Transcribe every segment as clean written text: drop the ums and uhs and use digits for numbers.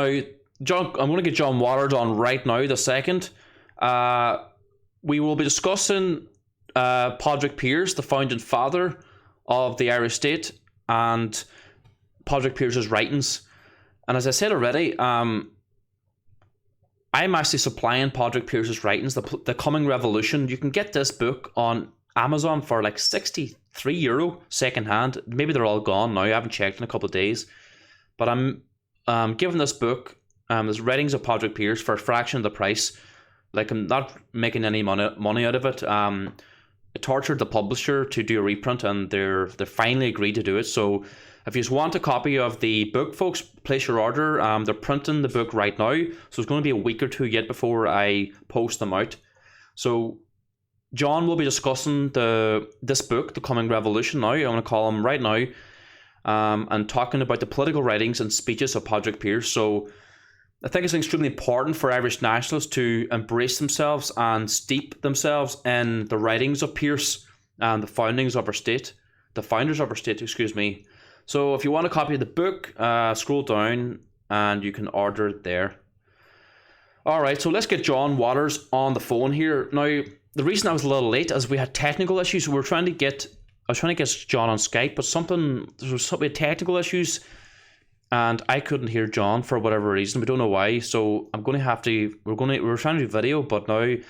Now, John, I'm going to get John Waters on right now, the second. We will be discussing Padraig Pearse, the founding father of the Irish state, and Padraig Pearse's writings. And as I said already, I'm actually supplying Padraig Pearse's writings, the Coming Revolution. You can get this book on Amazon for like €63 secondhand. Maybe they're all gone now. I haven't checked in a couple of days. But I'm giving this book, there's writings of Padraig Pearse, for a fraction of the price. Like, I'm not making any money out of it. I tortured the publisher to do a reprint, and they finally agreed to do it. So if you just want a copy of the book, folks, place your order. They're printing the book right now, so it's going to be a week or two yet before I post them out. So John will be discussing this book, The Coming Revolution, now. I'm going to call him right now, and talking about the political writings and speeches of Padraig Pearse. So I think it's extremely important for Irish nationalists to embrace themselves and steep themselves in the writings of Pearse and the founders of our state, excuse me. So if you want a copy of the book, scroll down and you can order it there. All right, so let's get John Waters on the phone here. Now, the reason I was a little late is we had technical issues. I was trying to get John on Skype, but we had technical issues, and I couldn't hear John for whatever reason. We don't know why. So I'm going to have to. We were trying to do video, but now I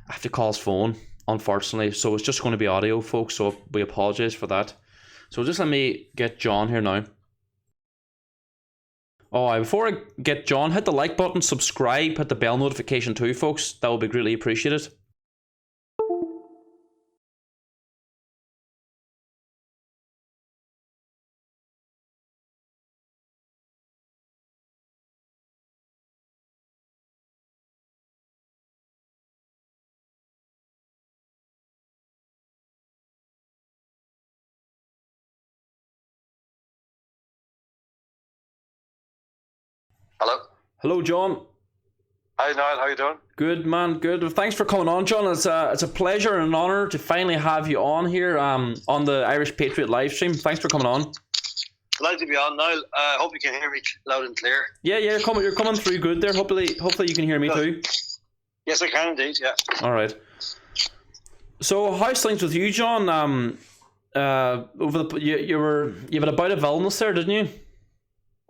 have to call his phone, unfortunately. So it's just going to be audio, folks. So we apologize for that. So just let me get John here now. Oh, before I get John, hit the like button, subscribe, hit the bell notification too, folks. That would be greatly appreciated. Hello. Hello, John. Hi, Niall. How you doing? Good, man. Good. Well, thanks for coming on, John. It's a pleasure and an honour to finally have you on here on the Irish Patriot live stream. Thanks for coming on. Glad to be on, Niall. I hope you can hear me loud and clear. Yeah, you're coming through good there. Hopefully you can hear me too. Yes, I can indeed. Yeah. All right. So, how's things with you, John? You had a bout of illness there, didn't you?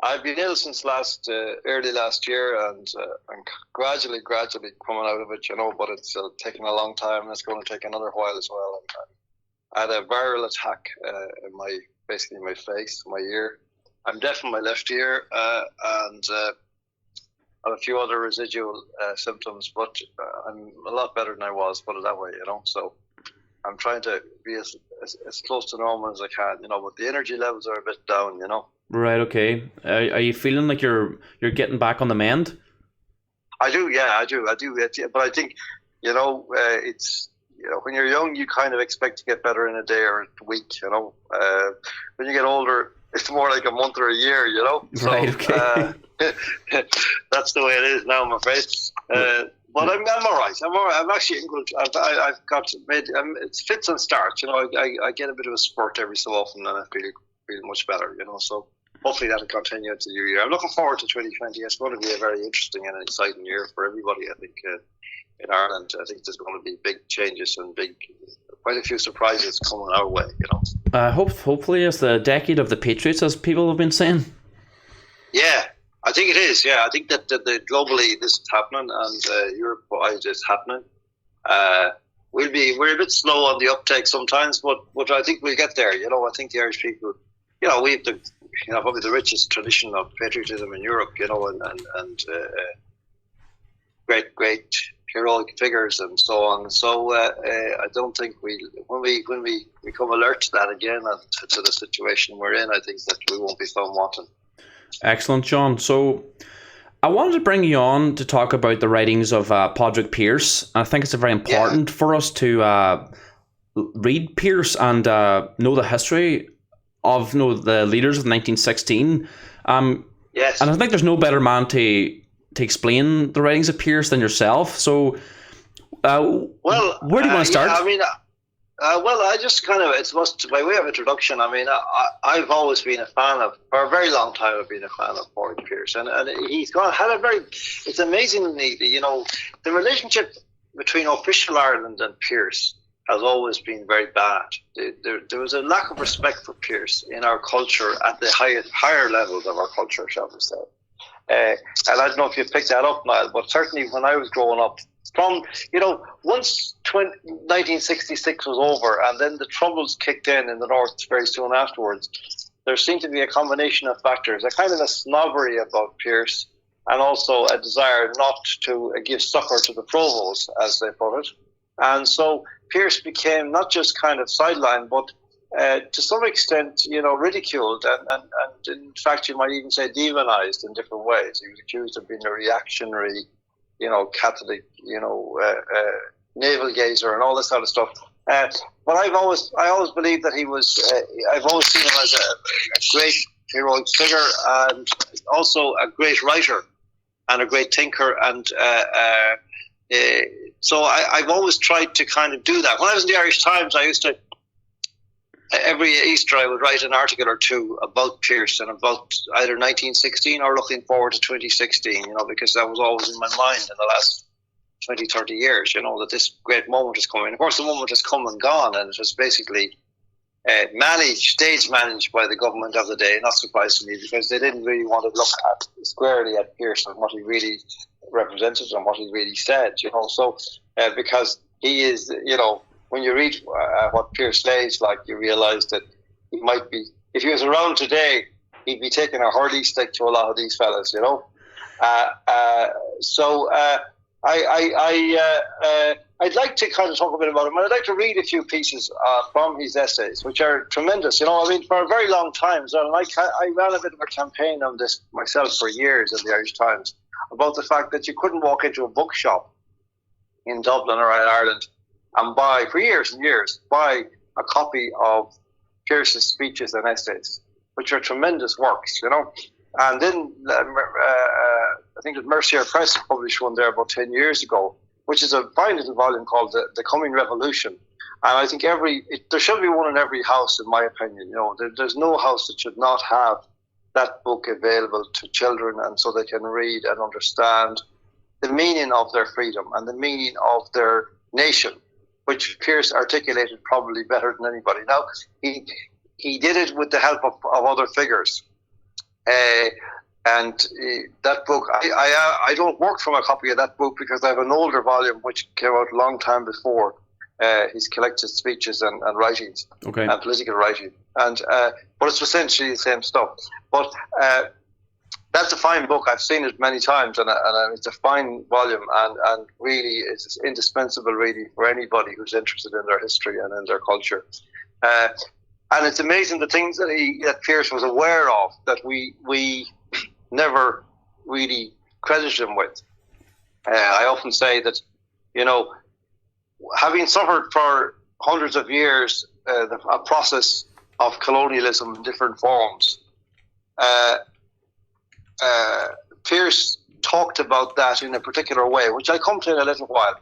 I've been ill since early last year, and I'm gradually coming out of it, but it's taking a long time, and it's going to take another while as well. And I had a viral attack in my face, my ear. I'm deaf in my left ear, and I have a few other residual symptoms, but I'm a lot better than I was, put it that way, So I'm trying to be as close to normal as I can, but the energy levels are a bit down, Right, okay. Are you feeling like you're getting back on the mend? I do, yeah, I do. But I think, it's, when you're young, you kind of expect to get better in a day or a week, When you get older, it's more like a month or a year, So, right, okay. That's the way it is now, I'm afraid. But I'm all right. I'm actually in good. I've got it's fits and starts. I get a bit of a spurt every so often, and I feel much better. So hopefully that'll continue into the new year. I'm looking forward to 2020. It's going to be a very interesting and exciting year for everybody. I think in Ireland, I think there's going to be big changes and quite a few surprises coming our way. Hopefully it's the decade of the Patriots, as people have been saying. Yeah. I think it is, yeah. I think that globally this is happening, and Europe-wide is happening. We're a bit slow on the uptake sometimes, but I think we'll get there. I think the Irish people, we have probably the richest tradition of patriotism in Europe. And great heroic figures and so on. So I don't think when we become alert to that again and to the situation we're in, I think that we won't be found wanting. Excellent, John. So I wanted to bring you on to talk about the writings of Padraig Pearse. I think it's very important for us to read Pearse and know the history of the leaders of 1916. Yes. And I think there's no better man to explain the writings of Pearse than yourself. So where do you want to start? Well, I just kind of, it's must by way of introduction. I mean, I've always been a fan of, for a very long time, I've been a fan of Padraig Pearse, and he's had a very, it's amazingly, the relationship between official Ireland and Pearse has always been very bad. There was a lack of respect for Pearse in our culture at the higher levels of our culture, shall we say. And I don't know if you picked that up, Niall, but certainly when I was growing up, from, once 1966 was over and then the Troubles kicked in the North very soon afterwards, there seemed to be a combination of factors, a kind of a snobbery about Pearse and also a desire not to give succour to the Provost, as they put it. And so Pearse became not just kind of sidelined, but to some extent, ridiculed and in fact, you might even say demonized in different ways. He was accused of being a reactionary, Catholic, navel gazer and all this sort of stuff. But I always believed that he was. I've always seen him as a great heroic figure and also a great writer and a great thinker. And so I've always tried to kind of do that. When I was in the Irish Times, I used to. Every Easter, I would write an article or two about Pearse and about either 1916 or looking forward to 2016, because that was always in my mind in the last 20, 30 years, that this great moment is coming. Of course, the moment has come and gone, and it was basically stage managed by the government of the day, not surprisingly, because they didn't really want to look squarely at Pearse and what he really represented and what he really said, So, because he is, when you read what Pearse says, you realise that he might be, if he was around today, he'd be taking a hurley stick to a lot of these fellas, So I'd like to kind of talk a bit about him. I'd like to read a few pieces from his essays, which are tremendous. For a very long time, and I ran a bit of a campaign on this myself for years in the Irish Times about the fact that you couldn't walk into a bookshop in Dublin or in Ireland and buy, for years and years, a copy of Pearse's speeches and essays, which are tremendous works, And then I think that Mercier Press published one there about 10 years ago, which is a fine little volume called The Coming Revolution. And I think there should be one in every house, in my opinion. There's no house that should not have that book available to children, and so they can read and understand the meaning of their freedom and the meaning of their nation, which Pearse articulated probably better than anybody. Now, he did it with the help of other figures. That book, I don't work from a copy of that book because I have an older volume which came out a long time before his collected speeches and writings, and political writing. But it's essentially the same stuff. But that's a fine book. I've seen it many times, and it's a fine volume, and really it's indispensable, really, for anybody who's interested in their history and in their culture. And it's amazing the things that Pearse was aware of that we never really credited him with. I often say that, having suffered for hundreds of years a process of colonialism in different forms, Pearse talked about that in a particular way, which I'll come to in a little while,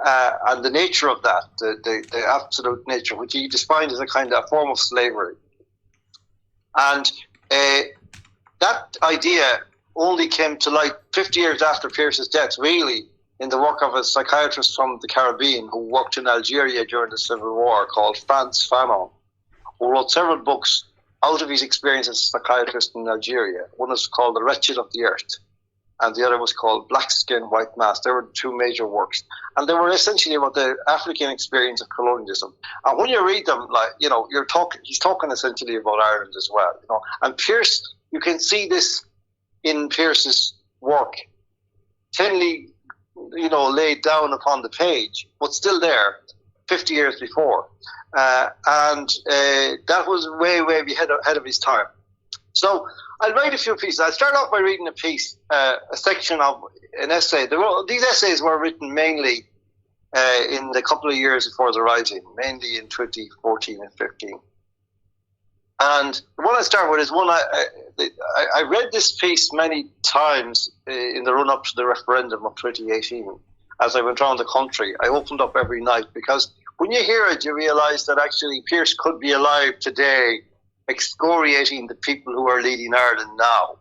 and the nature of that, the absolute nature, which he defined as a kind of form of slavery. And that idea only came to light 50 years after Pearse's death, really, in the work of a psychiatrist from the Caribbean who worked in Algeria during the Civil War called Frantz Fanon, who wrote several books out of his experience as a psychiatrist in Algeria. One is called The Wretched of the Earth, and the other was called Black Skin, White Mask. They were the two major works. And they were essentially about the African experience of colonialism. And when you read them, he's talking essentially about Ireland as well. And Pearse, you can see this in Pearse's work, thinly, laid down upon the page, but still there 50 years before. And that was way, way ahead of his time. So I'll write a few pieces. I'll start off by reading a piece, a section of an essay. These essays were written mainly in the couple of years before the Rising, mainly in 2014 and 15. And the one I start with is one I read this piece many times in the run-up to the referendum of 2018. as I went around the country. I opened up every night, because when you hear it, you realise that actually Pearse could be alive today, excoriating the people who are leading Ireland now.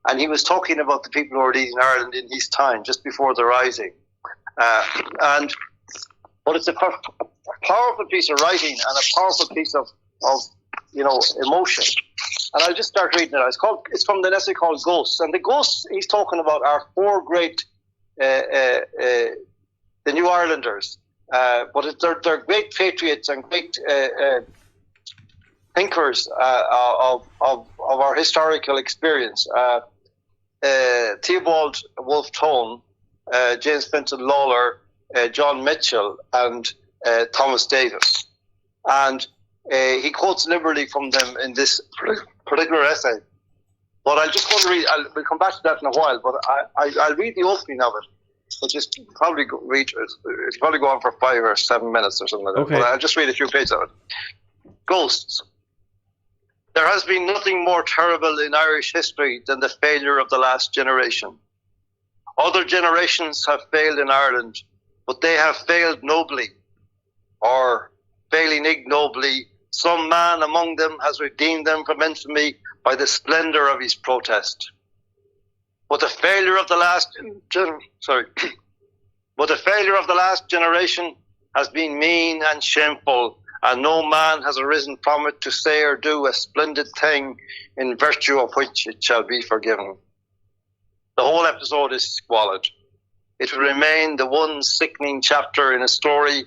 And he was talking about the people who are leading Ireland in his time, just before the Rising. But it's a powerful piece of writing and a powerful piece of emotion. And I'll just start reading it. It's from the essay called Ghosts. And the ghosts he's talking about are four great, the New Irelanders. But they're great patriots and great thinkers of our historical experience. Theobald Wolfe Tone, James Fenton Lawler, John Mitchell, and Thomas Davis. And he quotes liberally from them in this particular essay. But I'll just go and read, we'll come back to that in a while, but I'll read the opening of it. It'll probably go on for 5 or 7 minutes or something like that. Okay. But I'll just read a few pages of it. Ghosts. There has been nothing more terrible in Irish history than the failure of the last generation. Other generations have failed in Ireland, but they have failed nobly, or failing ignobly. Some man among them has redeemed them from infamy by the splendour of his protest. But the failure of the last generation has been mean and shameful, and no man has arisen from it to say or do a splendid thing in virtue of which it shall be forgiven. The whole episode is squalid. It will remain the one sickening chapter in a story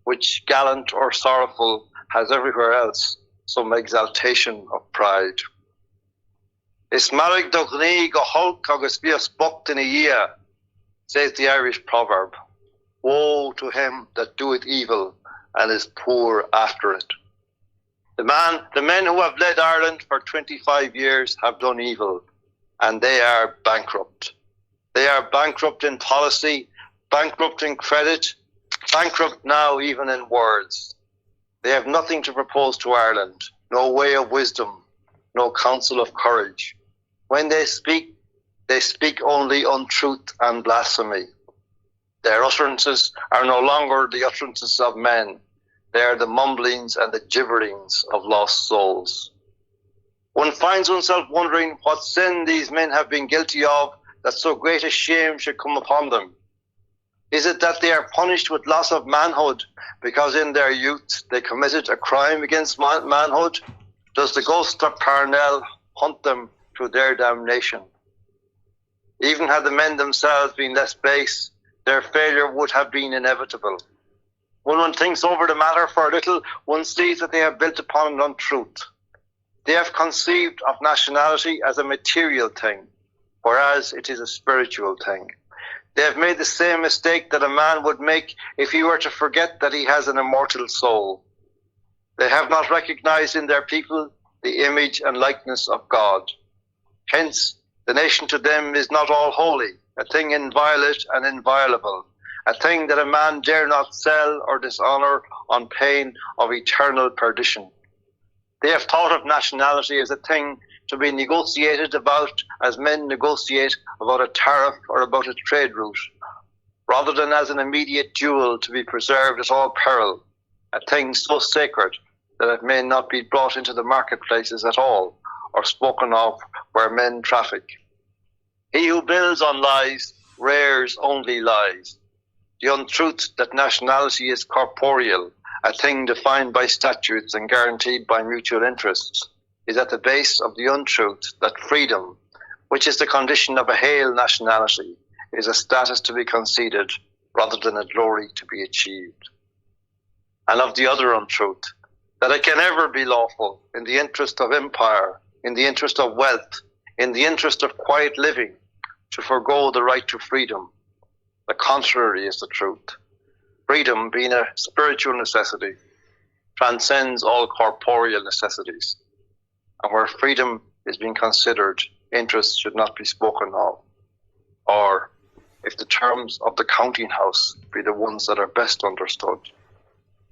which, gallant or sorrowful, has everywhere else some exaltation of pride. Is marrig do gní go hulk agus bíos bocht in a year, says the Irish proverb. Woe to him that doeth evil and is poor after it. The men who have led Ireland for 25 years have done evil, and they are bankrupt. They are bankrupt in policy, bankrupt in credit, bankrupt now even in words. They have nothing to propose to Ireland, no way of wisdom, no counsel of courage. When they speak only untruth and blasphemy. Their utterances are no longer the utterances of men. They are the mumblings and the gibberings of lost souls. One finds oneself wondering what sin these men have been guilty of that so great a shame should come upon them. Is it that they are punished with loss of manhood because in their youth they committed a crime against manhood? Does the ghost of Parnell hunt them to their damnation? Even had the men themselves been less base, their failure would have been inevitable. When one thinks over the matter for a little, one sees that they have built upon an untruth. They have conceived of nationality as a material thing, whereas it is a spiritual thing. They have made the same mistake that a man would make if he were to forget that he has an immortal soul. They have not recognized in their people the image and likeness of God. Hence, the nation to them is not all holy, a thing inviolate and inviolable, a thing that a man dare not sell or dishonour on pain of eternal perdition. They have thought of nationality as a thing to be negotiated about as men negotiate about a tariff or about a trade route, rather than as an immediate jewel to be preserved at all peril, a thing so sacred that it may not be brought into the marketplaces at all, or spoken of where men traffic. He who builds on lies rears only lies. The untruth that nationality is corporeal, a thing defined by statutes and guaranteed by mutual interests, is at the base of the untruth that freedom, which is the condition of a hale nationality, is a status to be conceded rather than a glory to be achieved. And of the other untruth, that it can ever be lawful in the interest of empire, in the interest of wealth, in the interest of quiet living, to forego the right to freedom. The contrary is the truth. Freedom, being a spiritual necessity, transcends all corporeal necessities. And where freedom is being considered, interests should not be spoken of. Or, if the terms of the counting house be the ones that are best understood,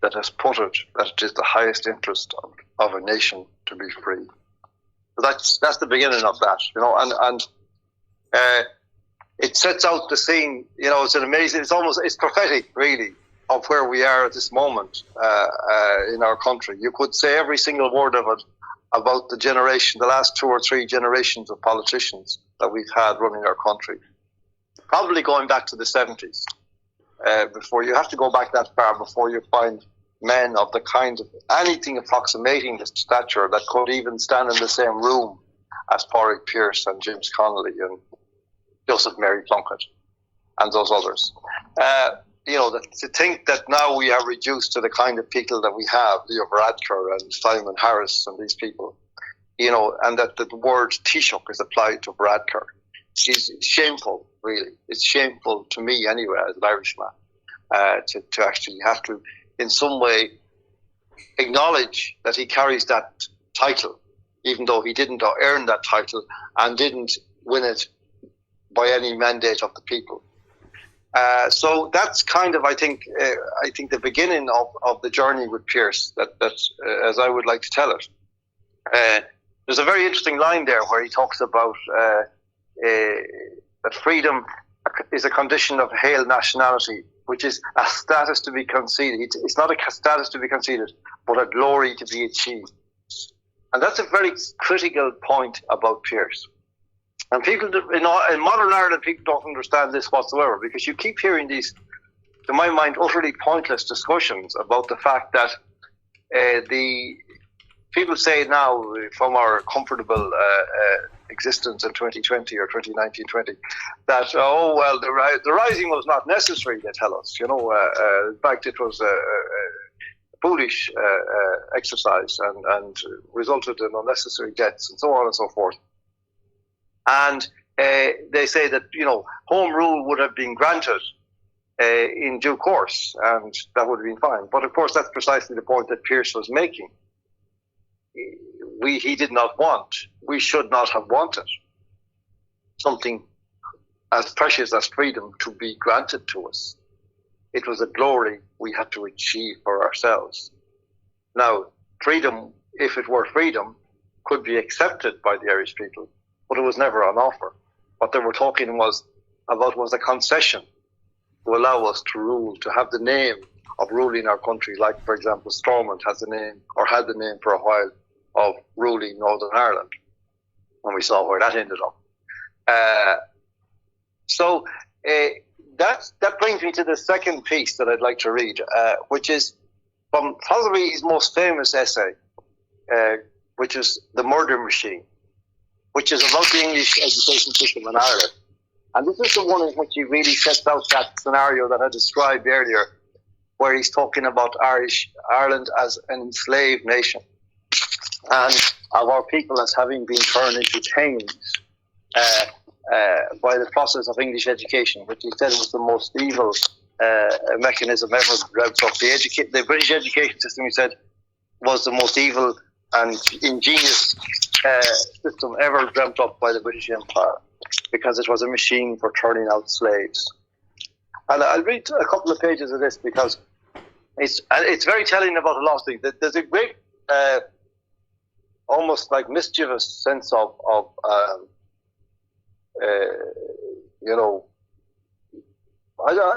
that has put it that it is the highest interest of a nation to be free. So that's the beginning of that, you know. And it sets out the scene. It's an amazing. It's prophetic, really, of where we are at this moment in our country. You could say every single word of it about the last 2 or 3 generations of politicians that we've had running our country. Probably going back to the 70s. Before you have to go back that far before you find men of the kind of anything approximating the stature that could even stand in the same room as Pádraig Pearse and James Connolly and Joseph Mary Plunkett and those others. To think that now we are reduced to the kind of people that we have, Leo Varadkar and Simon Harris and these people, and that the word Taoiseach is applied to Varadkar is shameful, really. It's shameful to me anyway, as an Irishman, to actually have to, in some way, acknowledge that he carries that title, even though he didn't earn that title and didn't win it by any mandate of the people. So that's kind of, I think the beginning of the journey with Pearse, that's as I would like to tell it. There's a very interesting line there where he talks about that freedom is a condition of hail nationality, which is a status to be conceded. It's not a status to be conceded, but a glory to be achieved. And that's a very critical point about Pearse. And people in modern Ireland, people don't understand this whatsoever, because you keep hearing these, to my mind, utterly pointless discussions about the fact that the people say now, from our comfortable existence in 2020 or 2019-20, that the rising was not necessary. They tell us, in fact, it was a foolish exercise and resulted in unnecessary deaths and so on and so forth. And they say that, home rule would have been granted in due course, and that would have been fine. But of course, that's precisely the point that Pearse was making. He did not want, we should not have wanted something as precious as freedom to be granted to us. It was a glory we had to achieve for ourselves. Now, freedom, if it were freedom, could be accepted by the Irish people, but it was never on offer. What they were talking about was a concession to allow us to rule, to have the name of ruling our country, like, for example, Stormont has the name, or had the name for a while, of ruling Northern Ireland. And we saw where that ended up. That brings me to the second piece that I'd like to read, which is from probably his most famous essay, which is The Murder Machine, which is about the English education system in Ireland. And this is the one in which he really sets out that scenario that I described earlier, where he's talking about Ireland as an enslaved nation, and of our people as having been turned into things by the process of English education, which he said was the most evil mechanism ever dreamt up. The British education system, he said, was the most evil and ingenious system ever dreamt up by the British Empire, because it was a machine for turning out slaves. And I'll read a couple of pages of this because it's very telling about a lot of things. There's a great, almost like mischievous sense of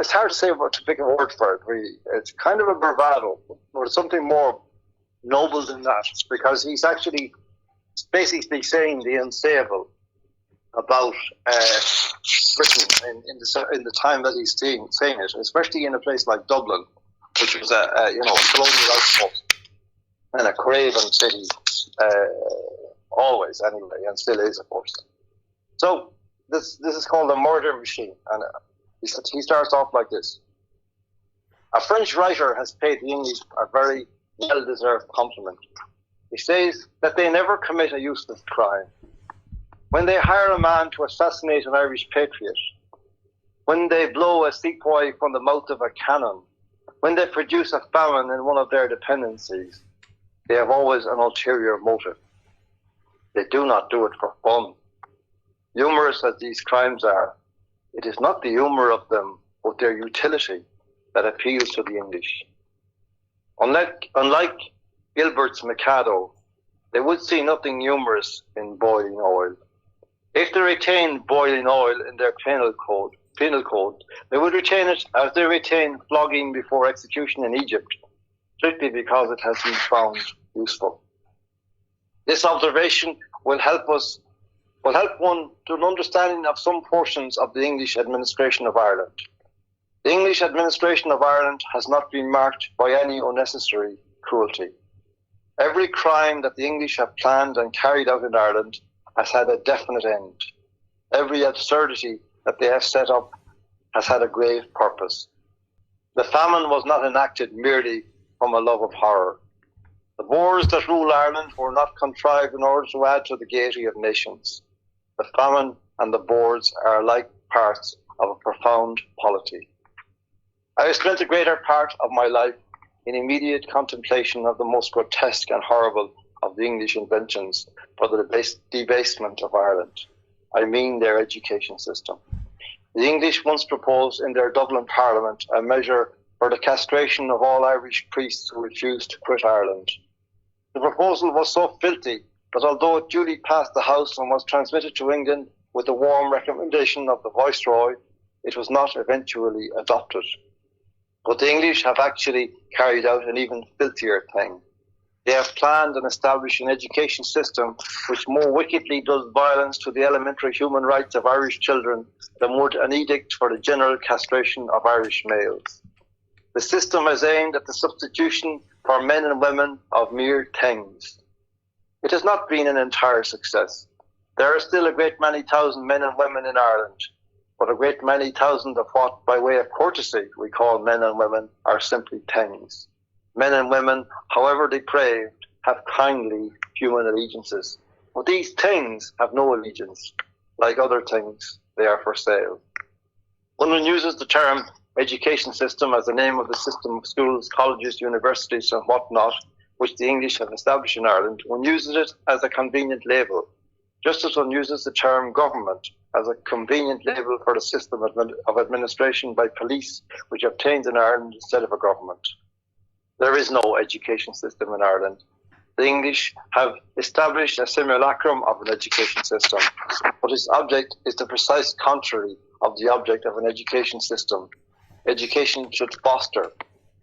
it's hard to say to pick a word for it, really. It's kind of a bravado, or something more noble than that, because he's actually basically saying the unsayable about Britain in the time that he's saying it, especially in a place like Dublin, which was a colonial outpost and a craven city, always anyway, and still is, of course. So this is called The Murder Machine, and he starts off like this. A French writer has paid the English a very well-deserved compliment. He says that they never commit a useless crime. When they hire a man to assassinate an Irish patriot, when they blow a sepoy from the mouth of a cannon, when they produce a famine in one of their dependencies, they have always an ulterior motive. They do not do it for fun. Humorous as these crimes are, it is not the humour of them, but their utility that appeals to the English. Unlike Gilbert's Mikado, they would see nothing humorous in boiling oil. If they retained boiling oil in their penal code, they would retain it as they retain flogging before execution in Egypt, strictly because it has been found useful. This observation will help one to an understanding of some portions of the English administration of Ireland. The English administration of Ireland has not been marked by any unnecessary cruelty. Every crime that the English have planned and carried out in Ireland has had a definite end. Every absurdity that they have set up has had a grave purpose. The famine was not enacted merely from a love of horror. The wars that rule Ireland were not contrived in order to add to the gaiety of nations. The famine and the boards are like parts of a profound polity. I have spent the greater part of my life in immediate contemplation of the most grotesque and horrible of the English inventions for the debasement of Ireland. I mean their education system. The English once proposed in their Dublin Parliament a measure for the castration of all Irish priests who refused to quit Ireland. The proposal was so filthy that although it duly passed the House and was transmitted to England with the warm recommendation of the Viceroy, it was not eventually adopted. But the English have actually carried out an even filthier thing. They have planned and established an education system which more wickedly does violence to the elementary human rights of Irish children than would an edict for the general castration of Irish males. The system is aimed at the substitution for men and women of mere things. It has not been an entire success. There are still a great many thousand men and women in Ireland, but a great many thousand of what, by way of courtesy, we call men and women are simply things. Men and women, however depraved, have kindly human allegiances. But these things have no allegiance. Like other things, they are for sale. When one uses the term education system as the name of the system of schools, colleges, universities and whatnot, which the English have established in Ireland, one uses it as a convenient label, just as one uses the term government as a convenient label for the system of administration by police which obtains in Ireland instead of a government. There is no education system in Ireland. The English have established a simulacrum of an education system, but its object is the precise contrary of the object of an education system. Education should foster.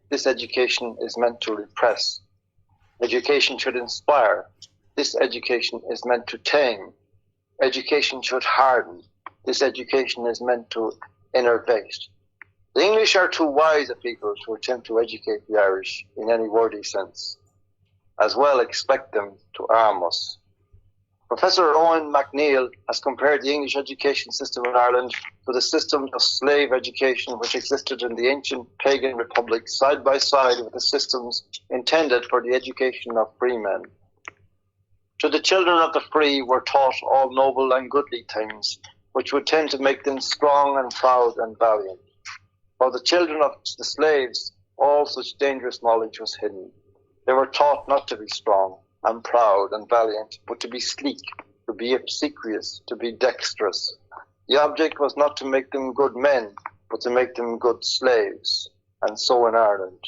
This education is meant to repress. Education should inspire. This education is meant to tame. Education should harden. This education is meant to innervate. The English are too wise a people to attempt to educate the Irish in any worthy sense. As well expect them to arm us. Professor Owen MacNeill has compared the English education system in Ireland to the system of slave education which existed in the ancient pagan republics side by side with the systems intended for the education of free men. To the children of the free were taught all noble and goodly things, which would tend to make them strong and proud and valiant. For the children of the slaves, all such dangerous knowledge was hidden. They were taught not to be strong and proud and valiant, but to be sleek, to be obsequious, to be dexterous. The object was not to make them good men, but to make them good slaves, and so in Ireland.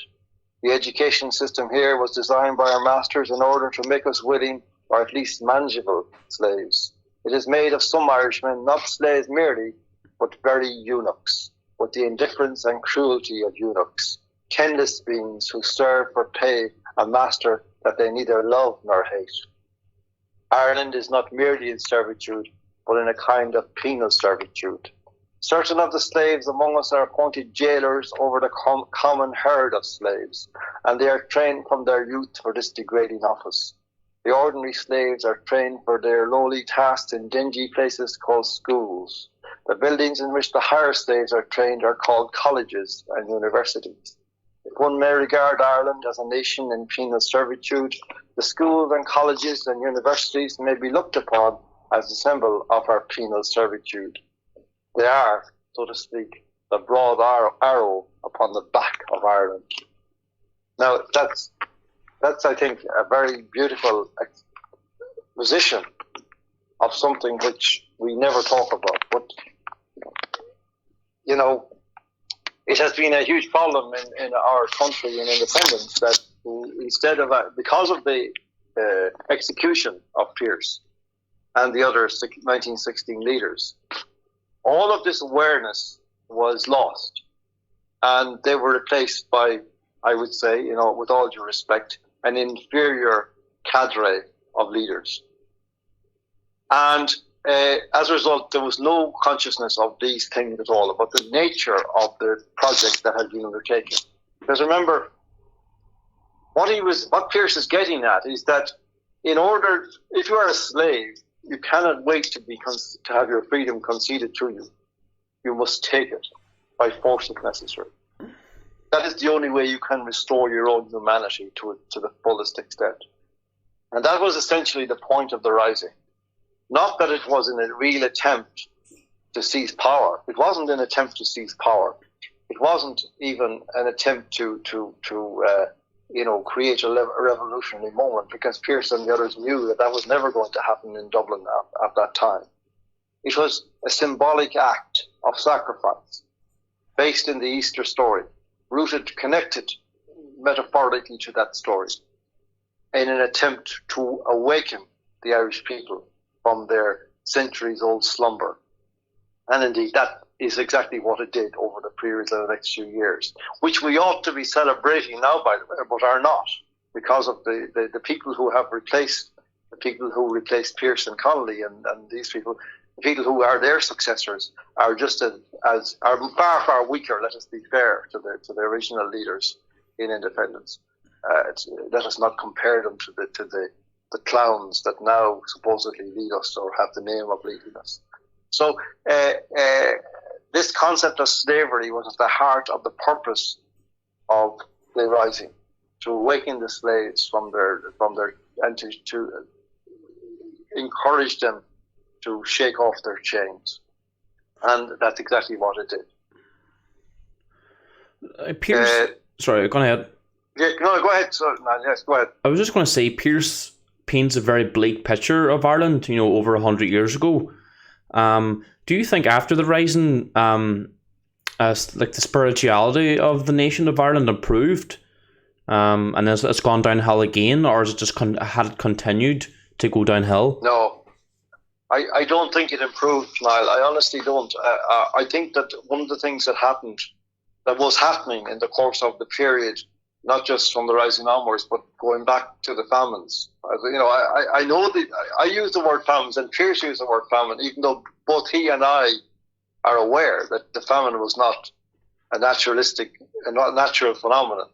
The education system here was designed by our masters in order to make us willing, or at least manageable, slaves. It is made of some Irishmen, not slaves merely, but very eunuchs, with the indifference and cruelty of eunuchs, kenless beings who serve for pay a master that they neither love nor hate. Ireland is not merely in servitude, but in a kind of penal servitude. Certain of the slaves among us are appointed jailers over the common herd of slaves, and they are trained from their youth for this degrading office. The ordinary slaves are trained for their lowly tasks in dingy places called schools. The buildings in which the higher slaves are trained are called colleges and universities. If one may regard Ireland as a nation in penal servitude, the schools and colleges and universities may be looked upon as a symbol of our penal servitude. They are, so to speak, the broad arrow upon the back of Ireland. Now, that's I think, a very beautiful exposition of something which we never talk about. But, you know, it has been a huge problem in our country in independence that instead of, because of the execution of Pearse, and the other 1916 leaders. All of this awareness was lost, and they were replaced by, I would say, with all due respect, an inferior cadre of leaders. And as a result, there was no consciousness of these things at all, about the nature of the project that had been undertaken. Because remember, what Pearse is getting at is that if you are a slave, you cannot wait to have your freedom conceded to you. You must take it by force if necessary. That is the only way you can restore your own humanity to the fullest extent. And that was essentially the point of the Rising. Not that it was in a real attempt to seize power. It wasn't an attempt to seize power. It wasn't even an attempt to create a revolutionary moment, because Pearse and the others knew that was never going to happen in Dublin at that time. It was a symbolic act of sacrifice based in the Easter story, connected metaphorically to that story, in an attempt to awaken the Irish people from their centuries-old slumber. And indeed, that is exactly what it did over the period of the next few years, which we ought to be celebrating now, by the way, but are not, because of the people who have replaced Pearse and Connolly, and these people, the people who are their successors, are just are far weaker. Let us be fair to the original leaders in independence. Let us not compare them to the clowns that now supposedly lead us or have the name of leading us. So this concept of slavery was at the heart of the purpose of the Rising, to awaken the slaves from their and to encourage them to shake off their chains. And that's exactly what it did. Pearse, sorry, go ahead. Yeah, no, go ahead. Yes, go ahead. I was just going to say, Pearse paints a very bleak picture of Ireland, over 100 years ago. Do you think after the Rising, the spirituality of the nation of Ireland improved, and it's gone downhill again, or has it just had it continued to go downhill? No, I don't think it improved, Niall. I honestly don't. I think that one of the things that was happening in the course of the period, not just from the Rising onwards, but going back to the famines. I know that I use the word famines, and Pearse used the word famine, even though both he and I are aware that the famine was not a natural phenomenon.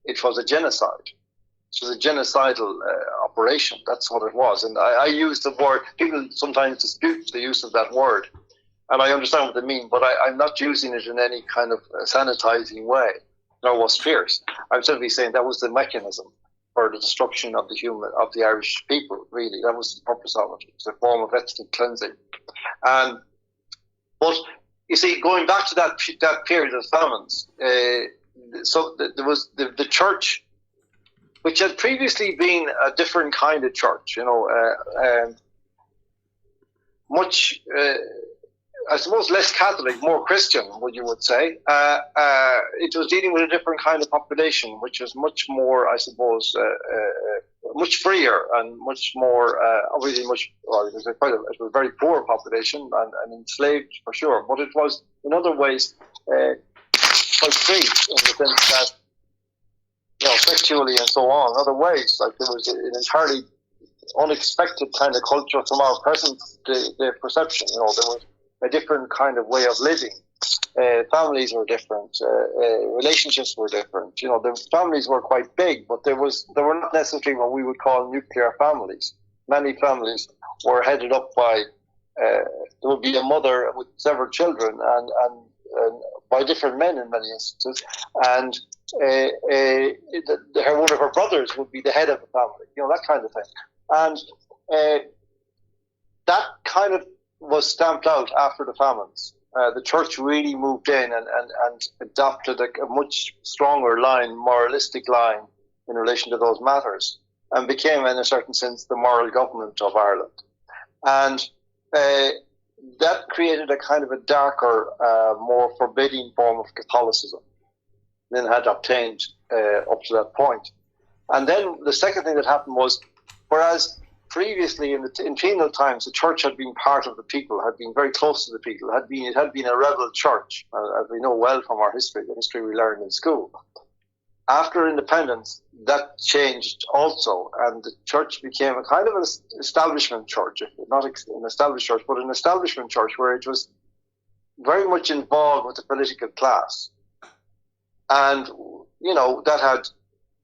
It was a genocide. It was a genocidal operation. That's what it was. And I use the word, people sometimes dispute the use of that word, and I understand what they mean, but I'm not using it in any kind of sanitizing way, nor was Pearse. I'm simply saying that was the mechanism for the destruction of the Irish people, really. That was the purpose of it. It was a form of ethnic cleansing. But you see, going back to that period of famines, so there was the church, which had previously been a different kind of church, much, I suppose, less Catholic, more Christian, what you would say. It was dealing with a different kind of population, which was much more, I suppose, much freer and much more, obviously it was a very poor population and enslaved for sure, but it was in other ways quite free in the sense that, sexually and so on, in other ways. Like there was an entirely unexpected kind of culture from our present day perception. There was a different kind of way of living. Families were different. Relationships were different. The families were quite big, but they were not necessarily what we would call nuclear families. Many families were headed up by there would be a mother with several children and by different men in many instances, and one of her brothers would be the head of the family. That kind of thing, and that kind of was stamped out after the famines. The church really moved in and adopted a much stronger line, moralistic line, in relation to those matters, and became, in a certain sense, the moral government of Ireland. And that created a kind of a darker, more forbidding form of Catholicism than had obtained up to that point. And then the second thing that happened was, whereas previously in penal times, the church had been part of the people, had been very close to the people. It had been a rebel church, as we know well from our history, the history we learned in school. After independence, that changed also, and the church became a kind of an establishment church, not an established church, but an establishment church where it was very much involved with the political class. And, that had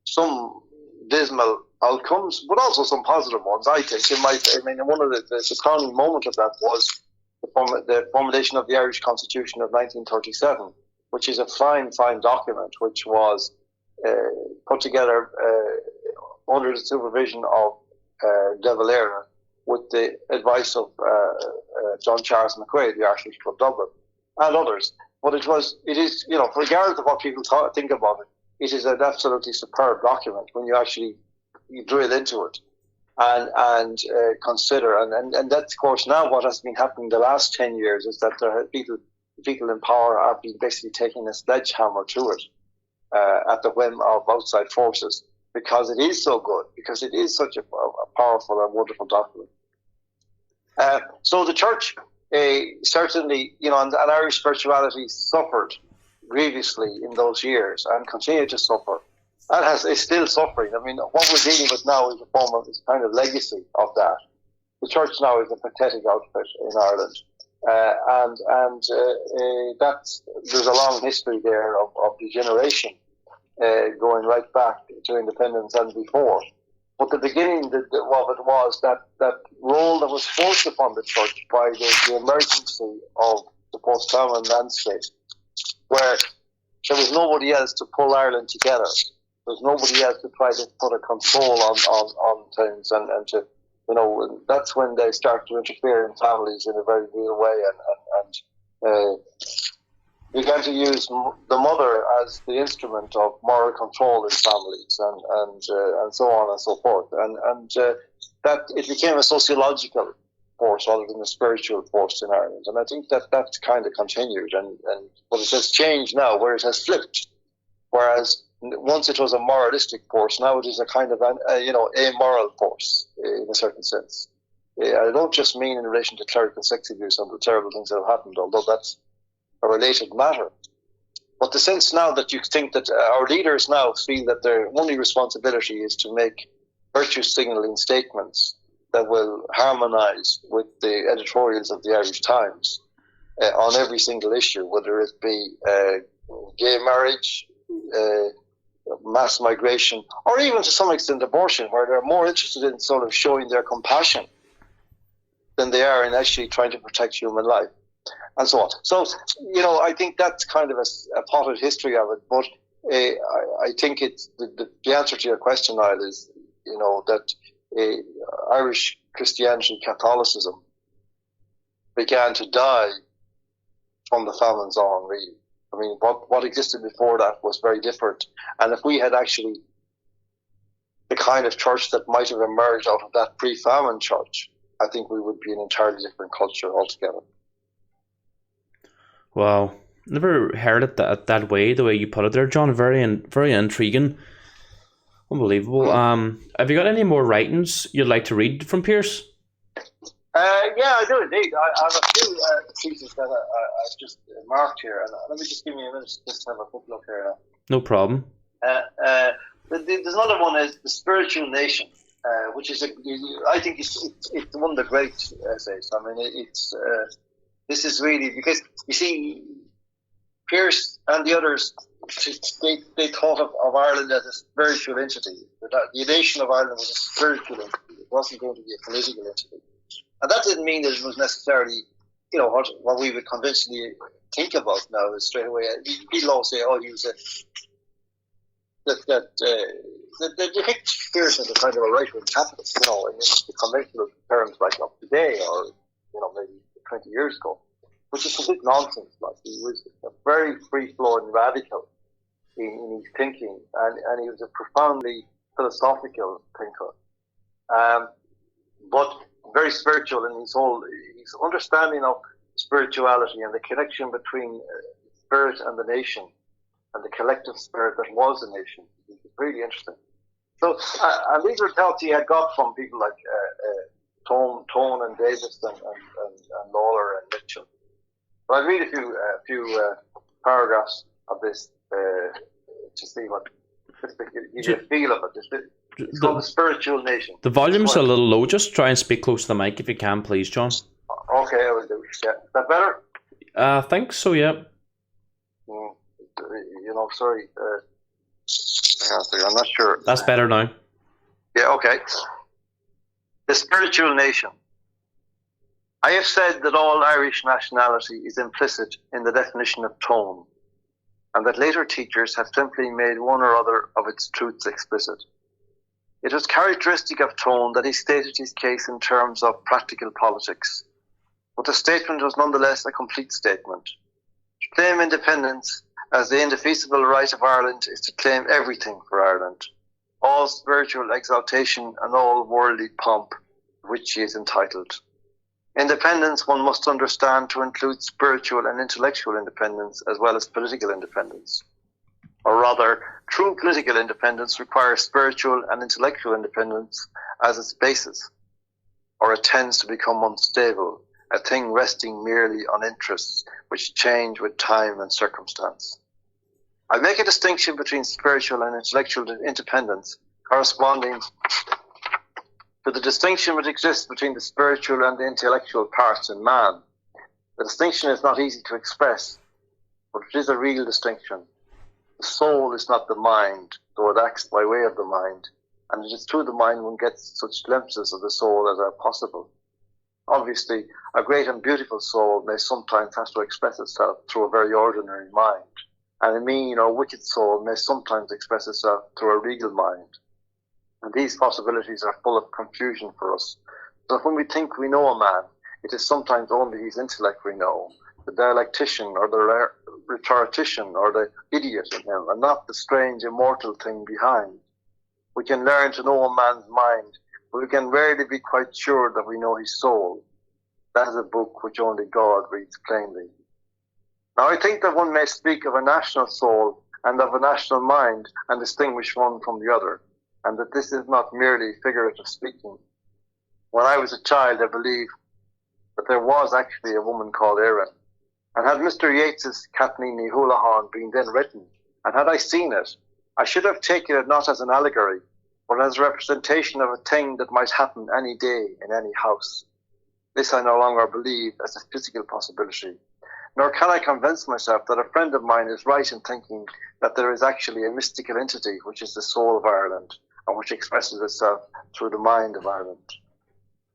some dismal outcomes, but also some positive ones, I think. One of the crowning moment of that was the formulation of the Irish Constitution of 1937, which is a fine document, which was put together under the supervision of De Valera with the advice of John Charles McQuaid, the Archbishop of Dublin, and others. But it is, regardless of what people think about it, it is an absolutely superb document when you actually drill into it and consider. And that's, of course, now what has been happening the last 10 years is that people in power are basically taking a sledgehammer to it at the whim of outside forces, because it is so good, because it is such a powerful and wonderful document. So the church certainly, and Irish spirituality suffered grievously in those years and continued to suffer. And is still suffering. I mean, what we're dealing with now is a form of this kind of legacy of that. The church now is a pathetic outfit in Ireland. There's a long history there of degeneration going right back to independence and before. But the beginning of it was that role that was forced upon the church by the emergency of the post-famine landscape, where there was nobody else to pull Ireland together. There's nobody else to try to put a control on things, and to, that's when they start to interfere in families in a very real way, and began to use the mother as the instrument of moral control in families, and so on and so forth, and that it became a sociological force rather than a spiritual force in Ireland, and I think that's kind of continued, but it has changed now, where it has flipped, whereas once it was a moralistic force, now it is a kind of amoral force in a certain sense. I don't just mean in relation to clerical sex abuse and the terrible things that have happened, although that's a related matter. But the sense now that you think that our leaders now feel that their only responsibility is to make virtue signalling statements that will harmonise with the editorials of the Irish Times on every single issue, whether it be gay marriage, mass migration, or even to some extent abortion, where they're more interested in sort of showing their compassion than they are in actually trying to protect human life, and so on. So, I think that's kind of a potted history of it, but I think it's the answer to your question, Niall, is, that Irish Christianity, Catholicism began to die from the famines on, really. I mean, what existed before that was very different. And if we had actually the kind of church that might have emerged out of that pre-famine church, I think we would be an entirely different culture altogether. Wow. Never heard it that way, the way you put it there, John. Very intriguing. Unbelievable. Have you got any more writings you'd like to read from Pearse? Yeah, I do indeed. I have a few pieces that I've just marked here, and let me just give me a minute just to have a quick look here now. No problem. There's another one, is The Spiritual Nation, which is I think it's one of the great essays. I mean, this is really, because you see, Pearse and the others, they thought of Ireland as a spiritual entity. The nation of Ireland was a spiritual entity. It wasn't going to be a political entity. And that didn't mean that it was necessarily, what we would conventionally think about now is straight away. People always say, he was they depict Pearse as a kind of a right-wing capitalist, in the conventional terms like of today, or maybe 20 years ago, which is complete nonsense. Like, he was a very free-flowing radical in his thinking, and he was a profoundly philosophical thinker, but very spiritual in his understanding of spirituality and the connection between spirit and the nation, and the collective spirit that was the nation. It's really interesting. So, and these were thoughts he had got from people like Tone and Davis and Lawler and Mitchell. But I'll read a few paragraphs of this to see what give you a feel of it. It's called The Spiritual Nation. The volume's a little low. Just try and speak close to the mic if you can, please, John. Okay, I will do. Yeah. Is that better? I think so, yeah. Sorry. I'm not sure. That's better now. Yeah, okay. The Spiritual Nation. I have said that all Irish nationality is implicit in the definition of tone, and that later teachers have simply made one or other of its truths explicit. It was characteristic of Tone that he stated his case in terms of practical politics, but the statement was nonetheless a complete statement. To claim independence as the indefeasible right of Ireland is to claim everything for Ireland, all spiritual exaltation and all worldly pomp to which she is entitled. Independence, one must understand to include spiritual and intellectual independence as well as political independence. Or rather, true political independence requires spiritual and intellectual independence as its basis, or it tends to become unstable, a thing resting merely on interests which change with time and circumstance. I make a distinction between spiritual and intellectual independence corresponding to the distinction which exists between the spiritual and the intellectual parts in man. The distinction is not easy to express, but it is a real distinction. The soul is not the mind, though it acts by way of the mind, and it is through the mind one gets such glimpses of the soul as are possible. Obviously, a great and beautiful soul may sometimes have to express itself through a very ordinary mind, and a mean or wicked soul may sometimes express itself through a regal mind. And these possibilities are full of confusion for us. So when we think we know a man, it is sometimes only his intellect we know, the dialectician or the rhetorician or the idiot in him, and not the strange immortal thing behind. We can learn to know a man's mind, but we can rarely be quite sure that we know his soul. That is a book which only God reads plainly. Now I think that one may speak of a national soul and of a national mind and distinguish one from the other, and that this is not merely figurative speaking. When I was a child, I believe that there was actually a woman called Erin. And had Mr. Yeats's Kathleen Ní Houlihan been then written, and had I seen it, I should have taken it not as an allegory, but as a representation of a thing that might happen any day in any house. This I no longer believe as a physical possibility, nor can I convince myself that a friend of mine is right in thinking that there is actually a mystical entity which is the soul of Ireland, and which expresses itself through the mind of Ireland.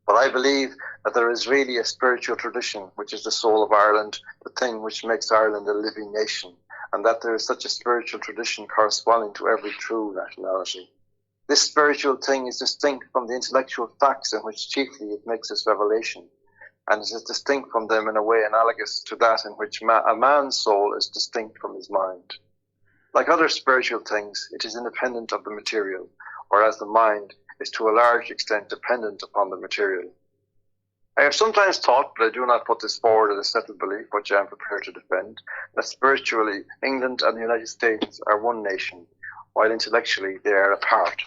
But I believe that there is really a spiritual tradition which is the soul of Ireland, the thing which makes Ireland a living nation, and that there is such a spiritual tradition corresponding to every true nationality. This spiritual thing is distinct from the intellectual facts in which chiefly it makes its revelation, and it is distinct from them in a way analogous to that in which a man's soul is distinct from his mind. Like other spiritual things, it is independent of the material, whereas the mind is to a large extent dependent upon the material. I have sometimes thought, but I do not put this forward as a settled belief, which I am prepared to defend, that spiritually England and the United States are one nation, while intellectually they are apart.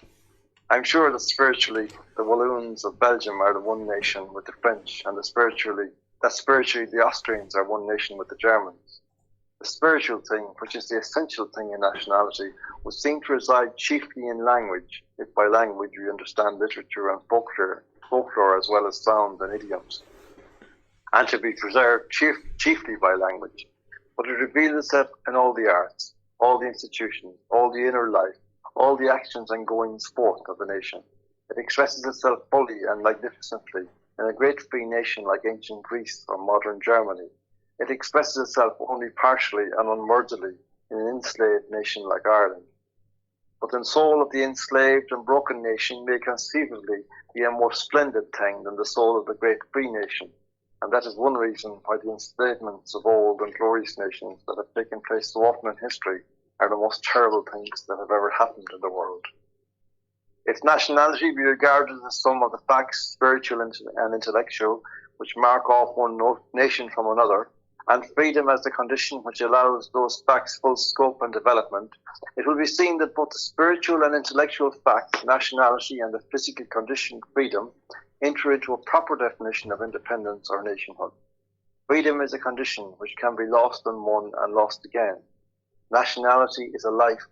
I am sure that spiritually the Walloons of Belgium are the one nation with the French, and that spiritually the Austrians are one nation with the Germans. The spiritual thing, which is the essential thing in nationality, would seem to reside chiefly in language, if by language we understand literature and folklore as well as sounds and idioms, and to be preserved chiefly by language. But it reveals itself in all the arts, all the institutions, all the inner life, all the actions and goings forth of the nation. It expresses itself fully and magnificently in a great free nation like ancient Greece or modern Germany. It expresses itself only partially and unworthily in an enslaved nation like Ireland. But the soul of the enslaved and broken nation may conceivably be a more splendid thing than the soul of the great free nation, and that is one reason why the enslavements of old and glorious nations that have taken place so often in history are the most terrible things that have ever happened in the world. If nationality be regarded as the sum of the facts, spiritual and intellectual, which mark off one nation from another, and freedom as the condition which allows those facts full scope and development, it will be seen that both the spiritual and intellectual facts, nationality and the physical condition, freedom, enter into a proper definition of independence or nationhood. Freedom is a condition which can be lost and won and lost again. Nationality is a life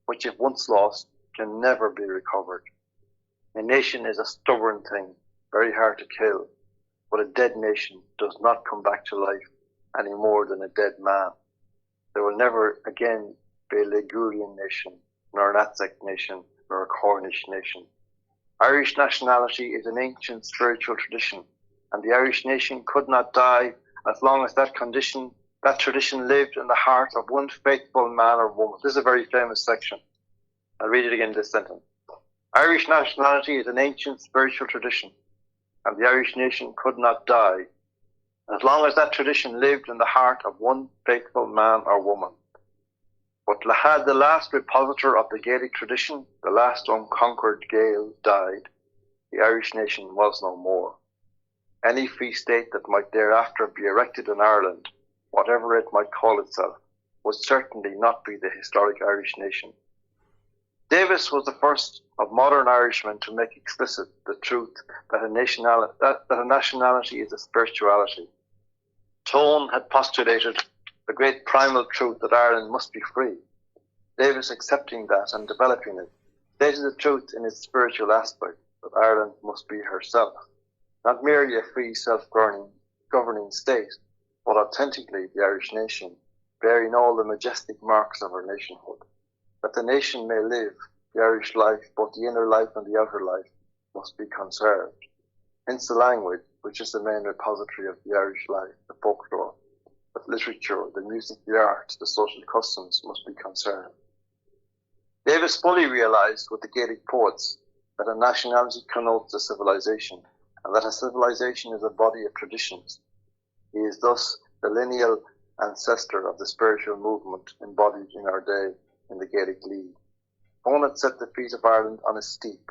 which, if once lost, can never be recovered. A nation is a stubborn thing, very hard to kill, but a dead nation does not come back to life any more than a dead man. There will never again be a Ligurian nation, nor an Aztec nation, nor a Cornish nation. Irish nationality is an ancient spiritual tradition, and the Irish nation could not die as long as that tradition lived in the heart of one faithful man or woman. This is a very famous section. I'll read it again, this sentence. Irish nationality is an ancient spiritual tradition, and the Irish nation could not die as long as that tradition lived in the heart of one faithful man or woman. But had the last repositor of the Gaelic tradition, the last unconquered Gael, died, the Irish nation was no more. Any free state that might thereafter be erected in Ireland, whatever it might call itself, would certainly not be the historic Irish nation. Davis was the first of modern Irishmen to make explicit the truth that a nationality is a spirituality. Tone had postulated the great primal truth that Ireland must be free. Davis, accepting that and developing it, stated the truth in its spiritual aspect, that Ireland must be herself, not merely a free self-governing state, but authentically the Irish nation, bearing all the majestic marks of her nationhood. That the nation may live, the Irish life, both the inner life and the outer life, must be conserved. Hence the language, which is the main repository of the Irish life, the folklore, the literature, the music, the arts, the social customs must be conserved. Davis fully realised with the Gaelic poets that a nationality connotes a civilization, and that a civilization is a body of traditions. He is thus the lineal ancestor of the spiritual movement embodied in our day in the Gaelic League. Tone had set the feet of Ireland on a steep.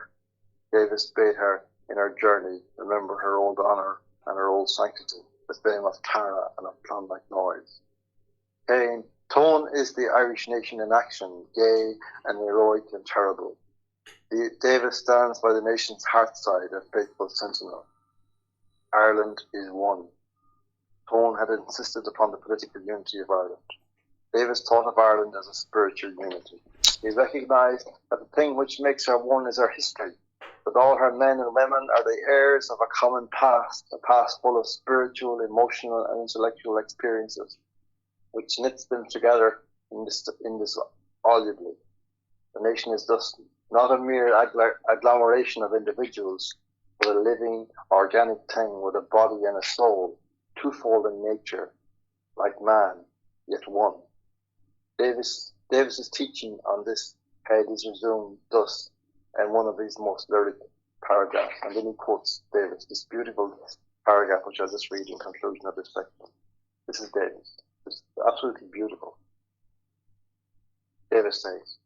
Davis bade her, in her journey, remember her old honour and her old sanctity, the fame of Tara and of Clonmacnoise. Tone is the Irish nation in action, gay and heroic and terrible. Davis stands by the nation's hearthside, a faithful sentinel. Ireland is one. Tone had insisted upon the political unity of Ireland. Davis thought of Ireland as a spiritual unity. He recognised that the thing which makes her one is her history, that all her men and women are the heirs of a common past, a past full of spiritual, emotional and intellectual experiences, which knits them together indissolubly. The nation is thus not a mere agglomeration of individuals, but a living, organic thing with a body and a soul, twofold in nature, like man, yet one. Davis's teaching on this head is resumed thus in one of his most lyric paragraphs, and then he quotes Davis, this beautiful paragraph which I'll just read in conclusion of this section. This is Davis. It's absolutely beautiful. Davis says,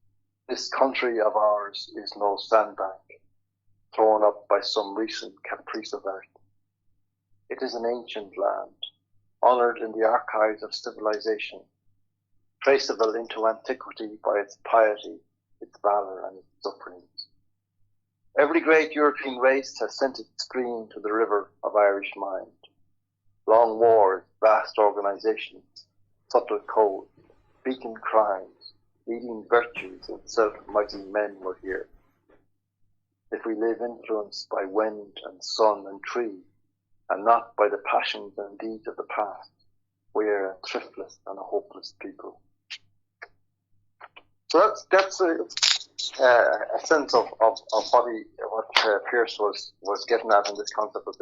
"This country of ours is no sandbank, thrown up by some recent caprice of earth. It is an ancient land, honoured in the archives of civilization, traceable into antiquity by its piety, its valour and its sufferings. Every great European race has sent its stream to the river of Irish mind. Long wars, vast organisations, subtle codes, beacon crimes, leading virtues and self-mighty men were here. If we live influenced by wind and sun and tree, and not by the passions and deeds of the past, we are a thriftless and a hopeless people." So that's a sense of what Pearse was getting at in this concept of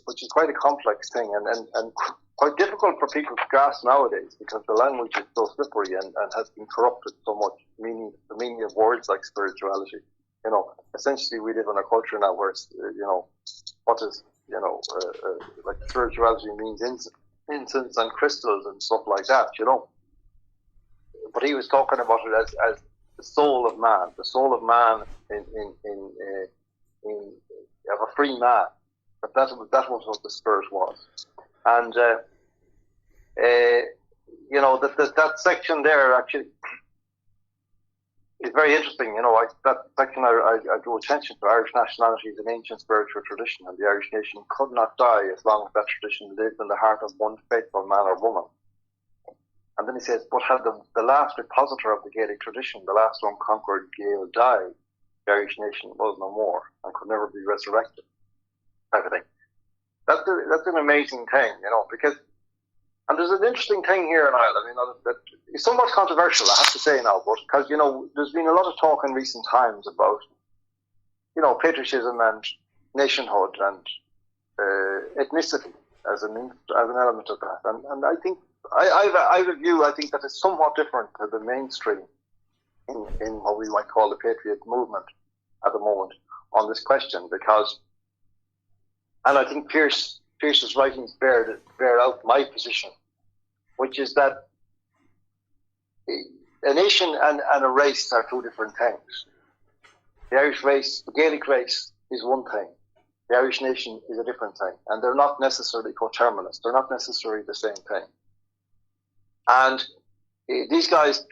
which is quite a complex thing and quite difficult for people to grasp nowadays, because the language is so slippery and has been corrupted so much. The meaning of words like spirituality. Essentially we live in a culture now where what is like spirituality means incense and crystals and stuff like that. But he was talking about it as the soul of man of a free man. But that was what the spirit was, and that section there actually it's very interesting. That section I drew attention to. Irish nationality is an ancient spiritual tradition, and the Irish nation could not die as long as that tradition lived in the heart of one faithful man or woman. And then he says, but had the last repositor of the Gaelic tradition, the last unconquered Gael, died, the Irish nation was no more and could never be resurrected. Type of thing. That's an amazing thing, because. And there's an interesting thing here in Ireland, that is somewhat controversial, I have to say now, but because, there's been a lot of talk in recent times about, patriotism and nationhood and ethnicity as an element of that. And I think, I have a view, I think that is somewhat different to the mainstream in what we might call the patriot movement at the moment on this question, because, and I think Pearse's writings bear out my position, which is that a nation and a race are two different things. The Irish race, the Gaelic race, is one thing. The Irish nation is a different thing. And they're not necessarily coterminous. They're not necessarily the same thing. And these guys,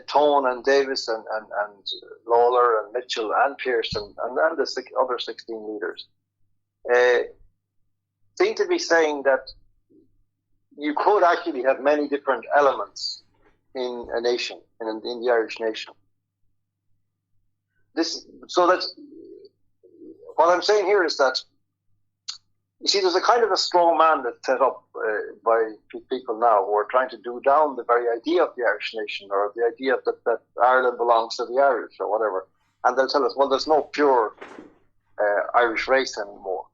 Tone and Davis and Lawler and Mitchell and Pearson and the other 16 leaders, seem to be saying that you could actually have many different elements in a nation, in the Irish nation. So that what I'm saying here is that, you see, there's a kind of a straw man that's set up by people now who are trying to do down the very idea of the Irish nation, or the idea that Ireland belongs to the Irish or whatever. And they'll tell us, well, there's no pure Irish race anymore.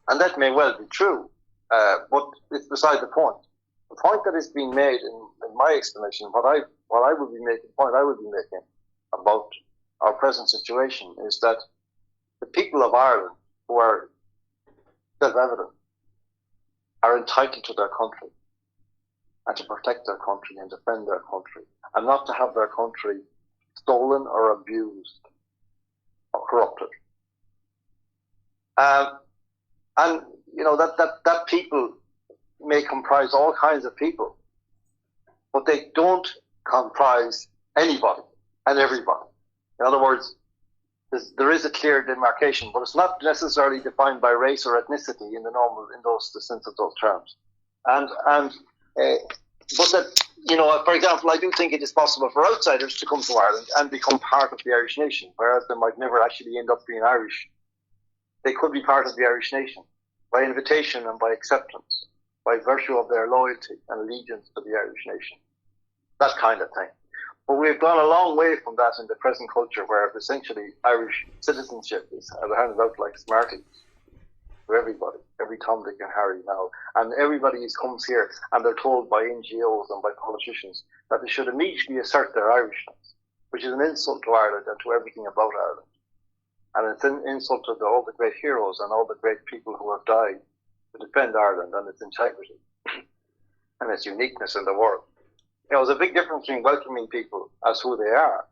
And that may well be true, but it's beside the point. The point that is being made in my explanation, what I would be making, the point I would be making about our present situation is that the people of Ireland, who are self-evident, are entitled to their country and to protect their country and defend their country, and not to have their country stolen or abused or corrupted. And that people may comprise all kinds of people, but they don't comprise anybody and everybody. In other words, there is a clear demarcation, but it's not necessarily defined by race or ethnicity in the sense of those terms. But that, for example, I do think it is possible for outsiders to come to Ireland and become part of the Irish nation, whereas they might never actually end up being Irish. They could be part of the Irish nation by invitation and by acceptance, by virtue of their loyalty and allegiance to the Irish nation. That kind of thing. But we've gone a long way from that in the present culture, where essentially Irish citizenship is handed out like Smarties to everybody, every Tom, Dick and Harry now. And everybody comes here and they're told by NGOs and by politicians that they should immediately assert their Irishness, which is an insult to Ireland and to everything about Ireland. And it's an insult to all the great heroes and all the great people who have died to defend Ireland and its integrity and its uniqueness in the world. There's a big difference between welcoming people as who they are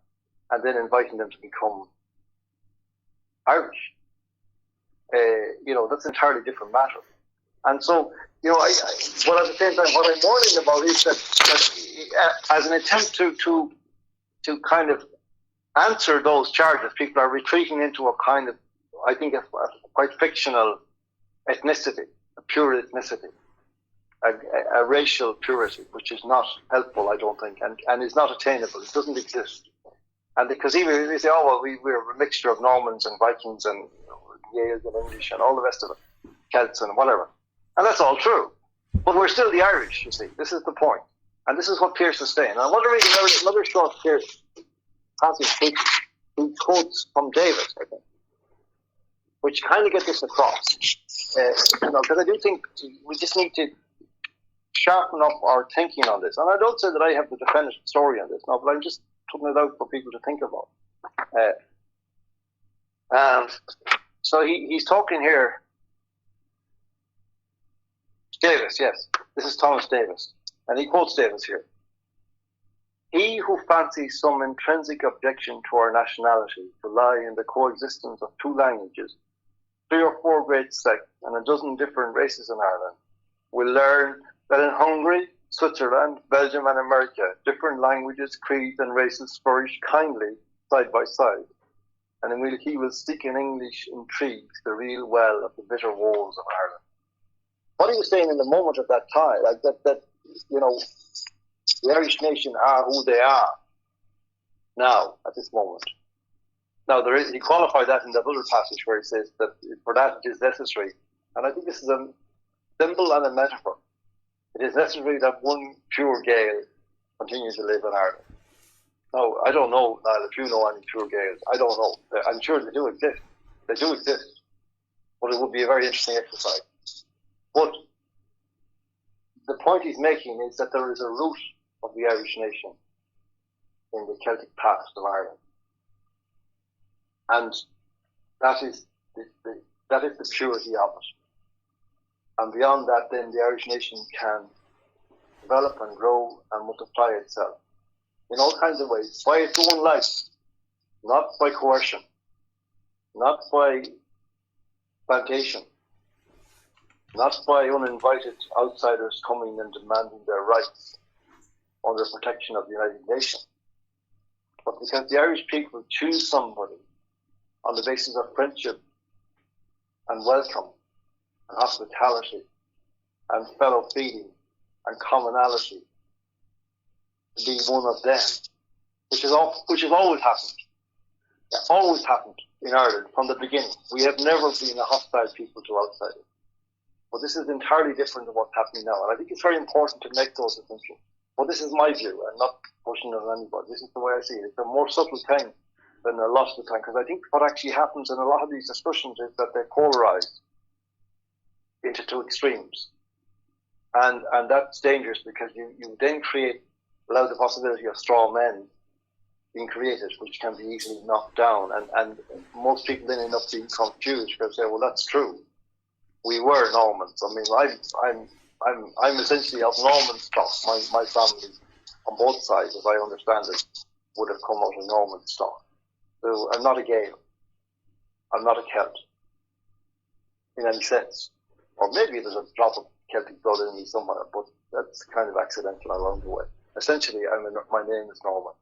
and then inviting them to become Irish. That's an entirely different matter. And so, but at the same time, what I'm warning about is that as an attempt to kind of answer those charges, people are retreating into a kind of, I think, a quite fictional ethnicity, a pure ethnicity. A racial purity, which is not helpful, I don't think, and is not attainable. It doesn't exist. And because even they say, we're a mixture of Normans and Vikings and Gaels and English and all the rest of it, Celts and whatever. And that's all true. But we're still the Irish, you see. This is the point. And this is what Pearse is saying. And I want to read another short Pearse passage, he quotes from David, I think, which kind of gets this across. Because I do think we just need to sharpen up our thinking on this. And I don't say that I have the definitive story on this, no, but I'm just putting it out for people to think about. And so he's talking here. Davis, yes. This is Thomas Davis. And he quotes Davis here. He who fancies some intrinsic objection to our nationality to lie in the coexistence of two languages, 3 or 4 great sects, and a dozen different races in Ireland, will learn that in Hungary, Switzerland, Belgium, and America, different languages, creeds, and races flourish kindly side by side. And while he will seek in English intrigue the real well of the bitter wars of Ireland. What he was saying in the moment of that time, like that the Irish nation are who they are now, at this moment. Now, he qualified that in that other passage where he says that for that it is necessary, and I think this is a symbol and a metaphor. It is necessary that one pure Gael continue to live in Ireland. Now, I don't know, Niall, if you know any pure Gaels. I don't know. I'm sure they do exist. They do exist. But it would be a very interesting exercise. But the point he's making is that there is a root of the Irish nation in the Celtic past of Ireland. And that is the purity of it. And beyond that, then the Irish nation can develop and grow and multiply itself in all kinds of ways, by its own life, not by coercion, not by plantation, not by uninvited outsiders coming and demanding their rights under protection of the United Nations, but because the Irish people choose somebody on the basis of friendship and welcome and hospitality and fellow feeling and commonality to be one of them, which has always happened. It always happened in Ireland from the beginning. We have never been a hostile people to outsiders. But this is entirely different than what's happening now. And I think it's very important to make those distinctions. But this is my view. I'm not pushing on anybody. This is the way I see it. It's a more subtle thing than a lot of the time. Because I think what actually happens in a lot of these discussions is that they polarize into two extremes. And that's dangerous because you then allow the possibility of straw men being created, which can be easily knocked down. And most people then end up being confused because they say, well, that's true. We were Normans. I mean, I'm essentially of Norman stock. My family, on both sides, as I understand it, would have come out of Norman stock. So I'm not a Gael. I'm not a Celt in any sense. Or maybe there's a drop of Celtic blood in me somewhere, but that's kind of accidental along the way. Essentially, my name is Norman.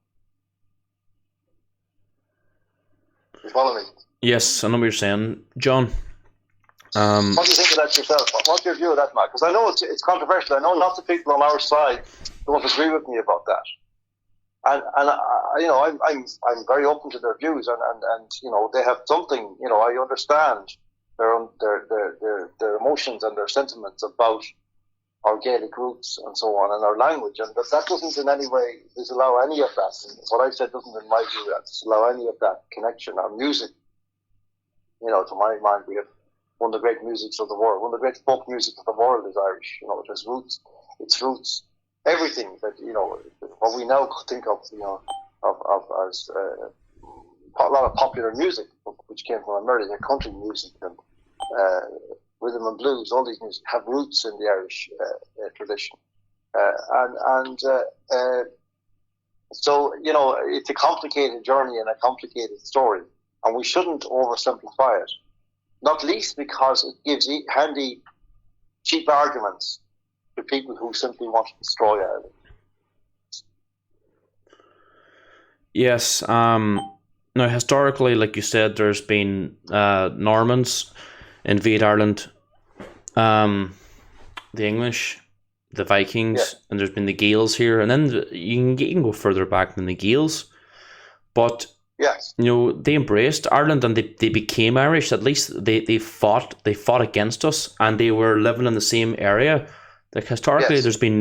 You follow me? Yes, I know what you're saying, John. What do you think of that yourself? What's your view of that, Mark? Because I know it's controversial. I know lots of people on our side don't agree with me about that. And I'm very open to their views, and they have something. I understand their emotions and their sentiments about our Gaelic roots and so on, and our language, and that doesn't in any way disallow any of that. And what I've said doesn't, in my view, disallow any of that connection. Our music, to my mind, we have one of the great musics of the world. One of the great folk music of the world is Irish. It has roots. Its roots, everything that what we now think of, as a lot of popular music, which came from America, country music and rhythm and blues. All these music have roots in the Irish tradition, so it's a complicated journey and a complicated story, and we shouldn't oversimplify it. Not least because it gives handy, cheap arguments to people who simply want to destroy Ireland. Yes. Now, historically, like you said, there's been Normans invade Ireland, the English, the Vikings, and there's been the Gaels here, and then you can go further back than the Gaels, but. Yes. They embraced Ireland and they became Irish. At least they fought against us, and they were living in the same area. Like historically, there's been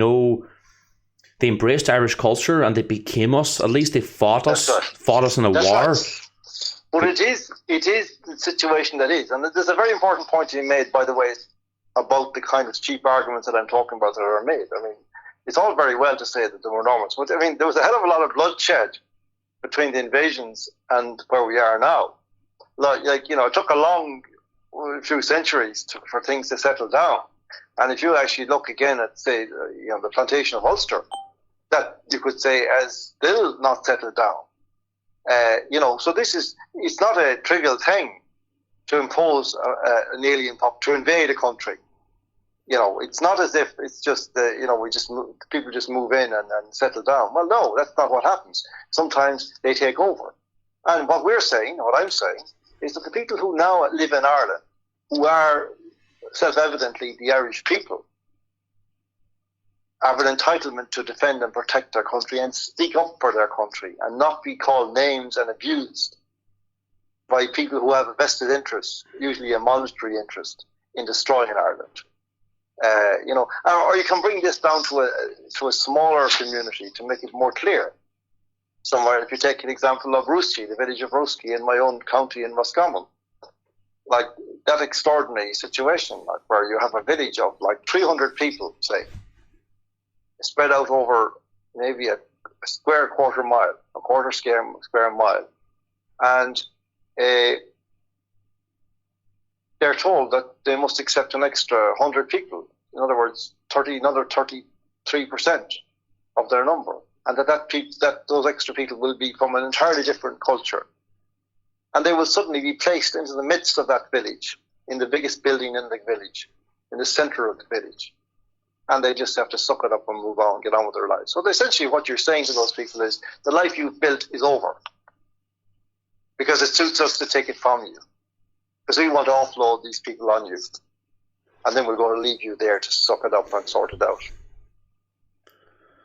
they embraced Irish culture and they became us. At least they fought us in a war. Right. But it is the situation that is, and there's a very important point you made, by the way, about the kind of cheap arguments that I'm talking about that are made. I mean, it's all very well to say that there were Normans, but I mean, there was a hell of a lot of bloodshed between the invasions and where we are now. It took a long few centuries for things to settle down. And if you actually look again at, say, the plantation of Ulster, that you could say has still not settled down. So it's not a trivial thing to impose an alien to invade a country. It's not as if it's just people just move in and settle down. Well, no, that's not what happens. Sometimes they take over. And what I'm saying, is that the people who now live in Ireland, who are self-evidently the Irish people, have an entitlement to defend and protect their country and speak up for their country and not be called names and abused by people who have a vested interest, usually a monetary interest, in destroying Ireland. Or you can bring this down to a smaller community to make it more clear. Somewhere, if you take an example of Ruski, the village of Ruski in my own county in Roscommon, like that extraordinary situation, like where you have a village of like 300 people, say, spread out over maybe a quarter square mile, and they're told that they must accept an extra 100 people. In other words, another 33% of their number, and that those extra people will be from an entirely different culture, and they will suddenly be placed into the midst of that village, in the biggest building in the village, in the center of the village, and they just have to suck it up and move on, get on with their lives. So essentially, what you're saying to those people is the life you've built is over, because it suits us to take it from you, because we want to offload these people on you, and then we're going to leave you there to suck it up and sort it out.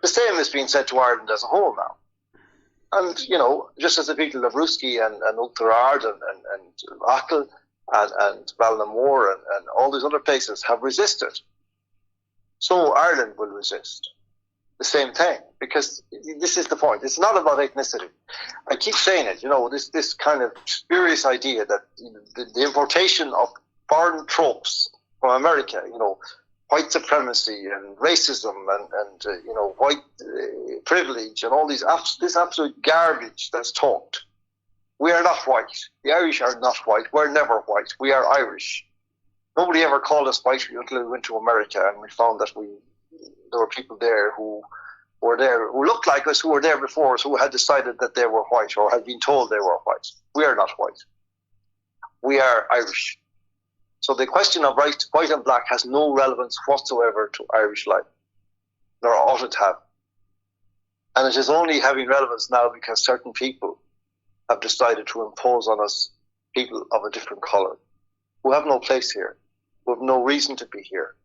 The same is being said to Ireland as a whole now. And, just as the people of Ruski and Ulsterard and Achill and Ballinamore and all these other places have resisted, so Ireland will resist the same thing, because this is the point. It's not about ethnicity. I keep saying it, this kind of spurious idea that the importation of foreign tropes from America, white supremacy and racism and white privilege and all this absolute garbage that's talked. We are not white. The Irish are not white. We're never white. We are Irish. Nobody ever called us white until we went to America and we found that there were people there who looked like us, who were there before us, who had decided that they were white or had been told they were white. We are not white. We are Irish. So the question of white and black has no relevance whatsoever to Irish life, nor ought it have. And it is only having relevance now because certain people have decided to impose on us people of a different colour, who have no place here, who have no reason to be here,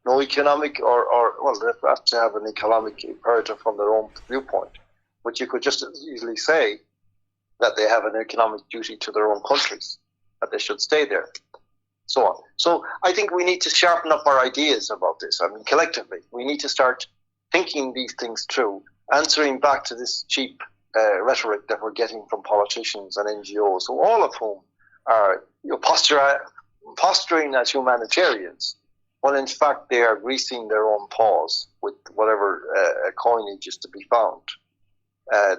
no economic they have to have an economic imperative from their own viewpoint, but you could just as easily say that they have an economic duty to their own countries, that they should stay there. So on. So I think we need to sharpen up our ideas about this. I mean, collectively, we need to start thinking these things through, answering back to this cheap rhetoric that we're getting from politicians and NGOs, who all of whom are posturing as humanitarians, when in fact they are greasing their own paws with whatever coinage is to be found.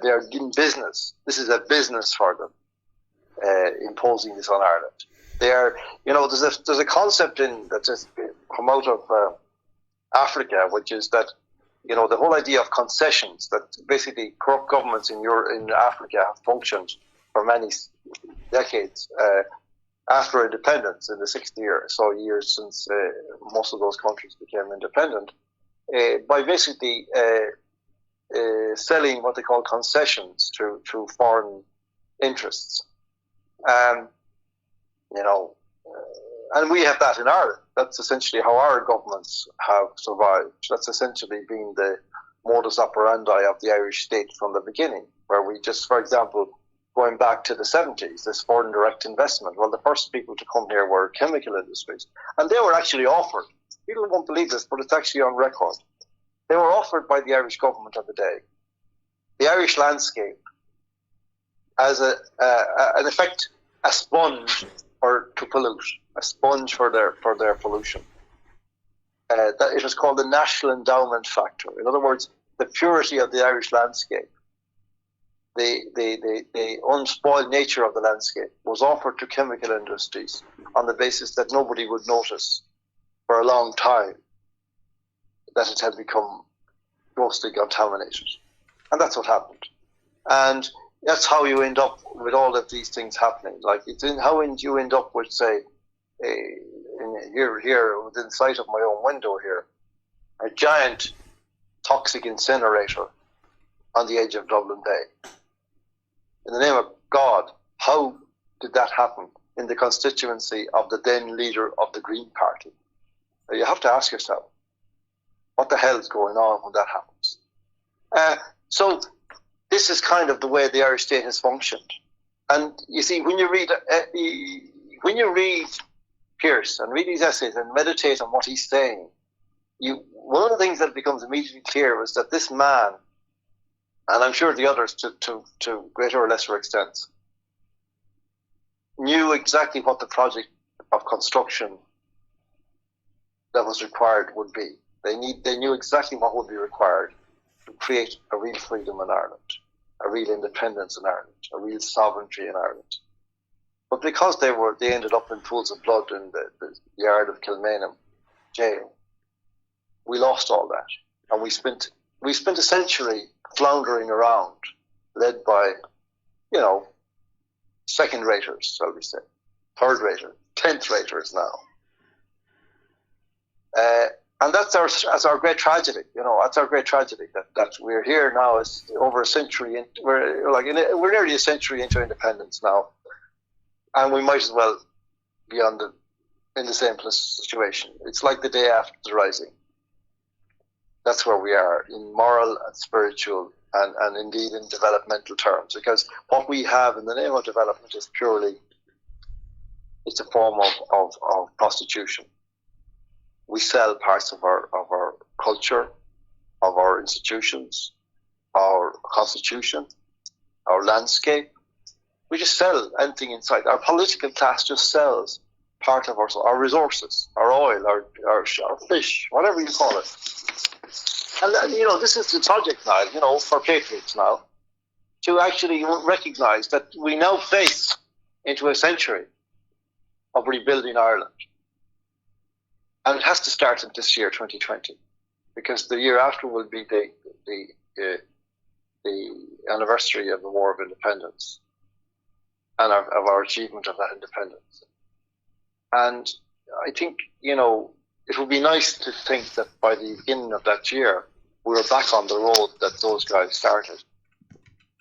They are in business. This is a business for them, imposing this on Ireland. They are, there's a concept that has come out of Africa, which is that, the whole idea of concessions, that basically corrupt governments in Africa have functioned for many decades after independence in the 60 years since most of those countries became independent, by basically selling what they call concessions to foreign interests. And we have that in Ireland. That's essentially how our governments have survived. That's essentially been the modus operandi of the Irish state from the beginning, where we just, for example, going back to the 70s, this foreign direct investment. Well, the first people to come here were chemical industries, and they were actually offered. People won't believe this, but it's actually on record. They were offered by the Irish government of the day the Irish landscape as in effect, a sponge to pollute, a sponge for their pollution. That it was called the National Endowment Factor. In other words, the purity of the Irish landscape, the unspoiled nature of the landscape was offered to chemical industries on the basis that nobody would notice for a long time that it had become grossly contaminated. And that's what happened. And that's how you end up with all of these things happening. Like, it's in how you end up with, say, here within sight of my own window here, a giant toxic incinerator on the edge of Dublin Bay. In the name of God, how did that happen in the constituency of the then leader of the Green Party? You have to ask yourself, what the hell is going on when that happens? So this is kind of the way the Irish state has functioned. And you see, when you read Pearse and read his essays and meditate on what he's saying, one of the things that becomes immediately clear is that this man, and I'm sure the others to greater or lesser extents, knew exactly what the project of construction that was required would be. They knew exactly what would be required to create a real freedom in Ireland, a real independence in Ireland, a real sovereignty in Ireland. But because they ended up in pools of blood in the yard of Kilmainham jail, we lost all that, and we spent a century floundering around, led by, second-raters, shall we say, third-raters, 10th-raters now. And that's our great tragedy. That's our great tragedy that we're here now. Is over a century. We're nearly a century into independence now, and we might as well be in the same situation. It's like the day after the Rising. That's where we are in moral and spiritual and indeed in developmental terms. Because what we have in the name of development is it's a form of prostitution. We sell parts of our culture, of our institutions, our constitution, our landscape. We just sell anything inside. Our political class just sells part of our resources, our oil, our fish, whatever you call it. And this is the project now, for patriots now, to actually recognise that we now face into a century of rebuilding Ireland. And it has to start in this year, 2020, because the year after will be the anniversary of the War of Independence and of our achievement of that independence. And I think, it would be nice to think that by the beginning of that year, we were back on the road that those guys started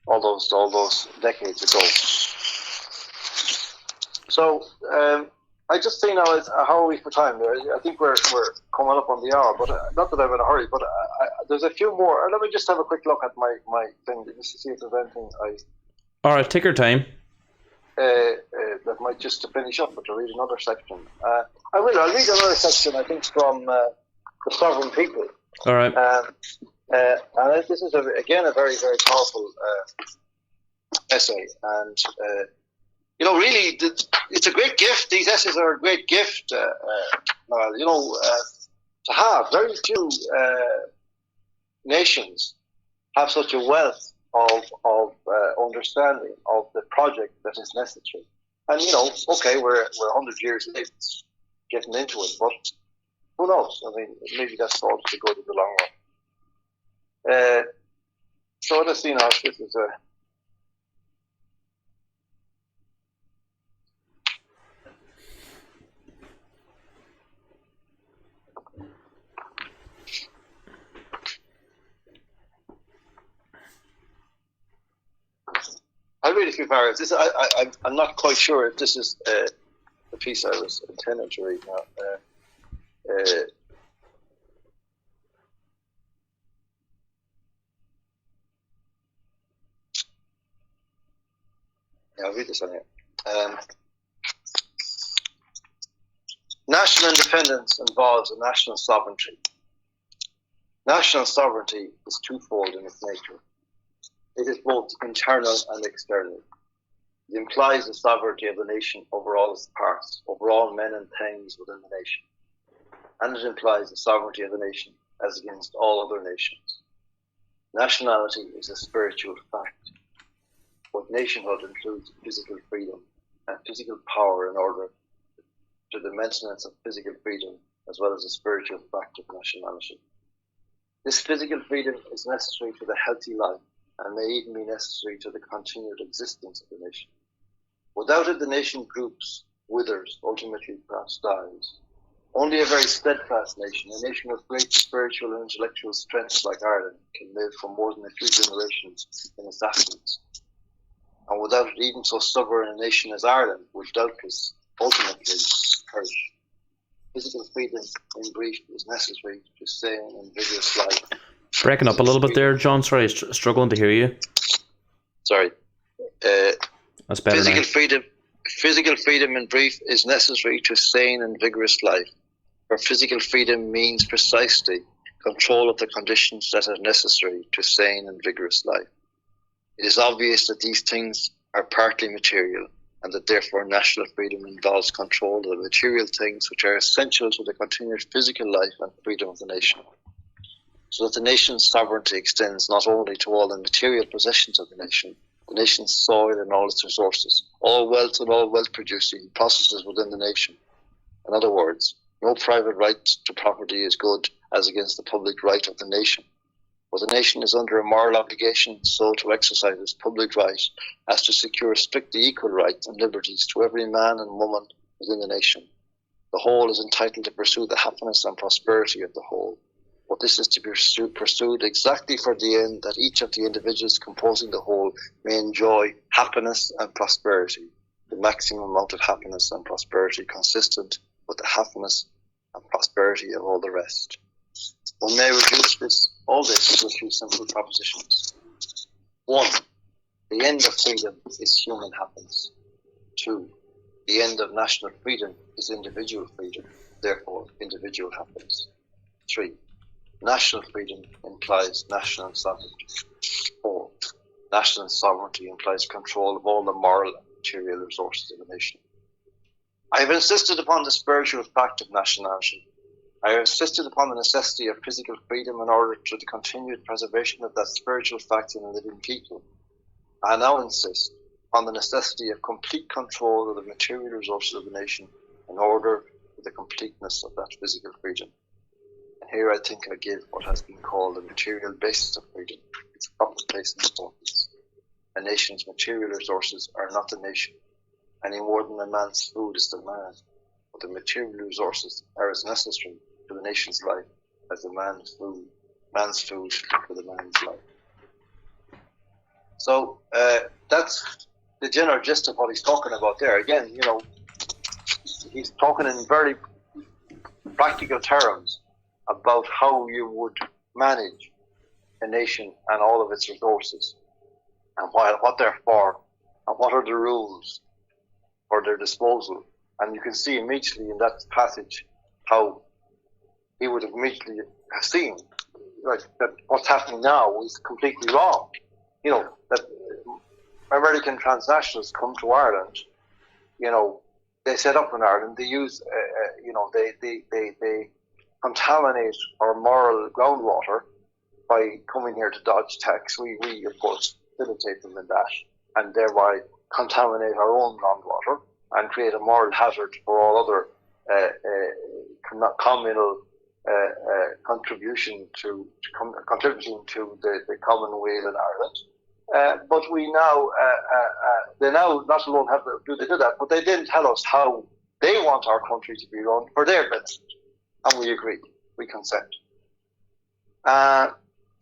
all those decades ago. So, I just say now, how are we for time? I think we're coming up on the hour, but not that I'm in a hurry. But there's a few more. Let me just have a quick look at my thing just to see if there's anything All right, take your time. That might just to finish up, but to read another section. I'll read another section. I think from the Sovereign People. All right. And this is again a very, very powerful essay, and. Really, it's a great gift. These essays are a great gift, to have. Very few nations have such a wealth of understanding of the project that is necessary. And, okay, we're 100 years late getting into it, but who knows? I mean, maybe that's all to go to the long run. So let's see now if this is a... I'll read a few paragraphs. I'm not quite sure if this is the piece I was intending to read now. I'll read this on here. National independence involves a national sovereignty. National sovereignty is twofold in its nature. It is both internal and external. It implies the sovereignty of the nation over all its parts, over all men and things within the nation. And it implies the sovereignty of the nation as against all other nations. Nationality is a spiritual fact, but nationhood includes physical freedom and physical power in order to the maintenance of physical freedom as well as the spiritual fact of nationality. This physical freedom is necessary to the healthy life and may even be necessary to the continued existence of the nation. Without it, the nation groups, withers, ultimately perhaps dies. Only a very steadfast nation, a nation with great spiritual and intellectual strength like Ireland, can live for more than a few generations in its affluence. And without it, even so stubborn a nation as Ireland would doubtless ultimately perish. Physical freedom, in brief, is necessary to sustain and vigorous life. Breaking up a little bit there, John. Sorry, struggling to hear you. Sorry. That's better now. Physical freedom, in brief, is necessary to sane and vigorous life. For physical freedom means precisely control of the conditions that are necessary to sane and vigorous life. It is obvious that these things are partly material, and that therefore national freedom involves control of the material things which are essential to the continued physical life and freedom of the nation. So that the nation's sovereignty extends not only to all the material possessions of the nation's soil and all its resources, all wealth and all wealth-producing processes within the nation. In other words, no private right to property is good as against the public right of the nation. But the nation is under a moral obligation so to exercise its public right as to secure strictly equal rights and liberties to every man and woman within the nation. The whole is entitled to pursue the happiness and prosperity of the whole. But this is to be pursued exactly for the end that each of the individuals composing the whole may enjoy happiness and prosperity, the maximum amount of happiness and prosperity consistent with the happiness and prosperity of all the rest. One may reduce all this to a few simple propositions. 1. The end of freedom is human happiness. 2. The end of national freedom is individual freedom, therefore individual happiness. 3. National freedom implies national sovereignty. 4. National sovereignty implies control of all the moral and material resources of the nation. I have insisted upon the spiritual fact of nationality. I have insisted upon the necessity of physical freedom in order to the continued preservation of that spiritual fact in a living people. I now insist on the necessity of complete control of the material resources of the nation in order for the completeness of that physical freedom. And here I think I give what has been called the material basis of freedom its proper place and importance. A nation's material resources are not the nation, any more than a man's food is the man, but the material resources are as necessary to the nation's life as the man's food for the man's life. So that's the general gist of what he's talking about there. Again, he's talking in very practical terms about how you would manage a nation and all of its resources, and what they're for, and what are the rules for their disposal. And you can see immediately in that passage how he would have immediately have seen that what's happening now is completely wrong. That American transnationals come to Ireland, they set up in Ireland, they use, they contaminate our moral groundwater by coming here to dodge tax. We of course facilitate them in that, and thereby contaminate our own groundwater and create a moral hazard for all other communal contributing to the commonweal in Ireland. But we now, they now not alone do that, but they didn't tell us how they want our country to be run for their benefit. And we agree, we consent.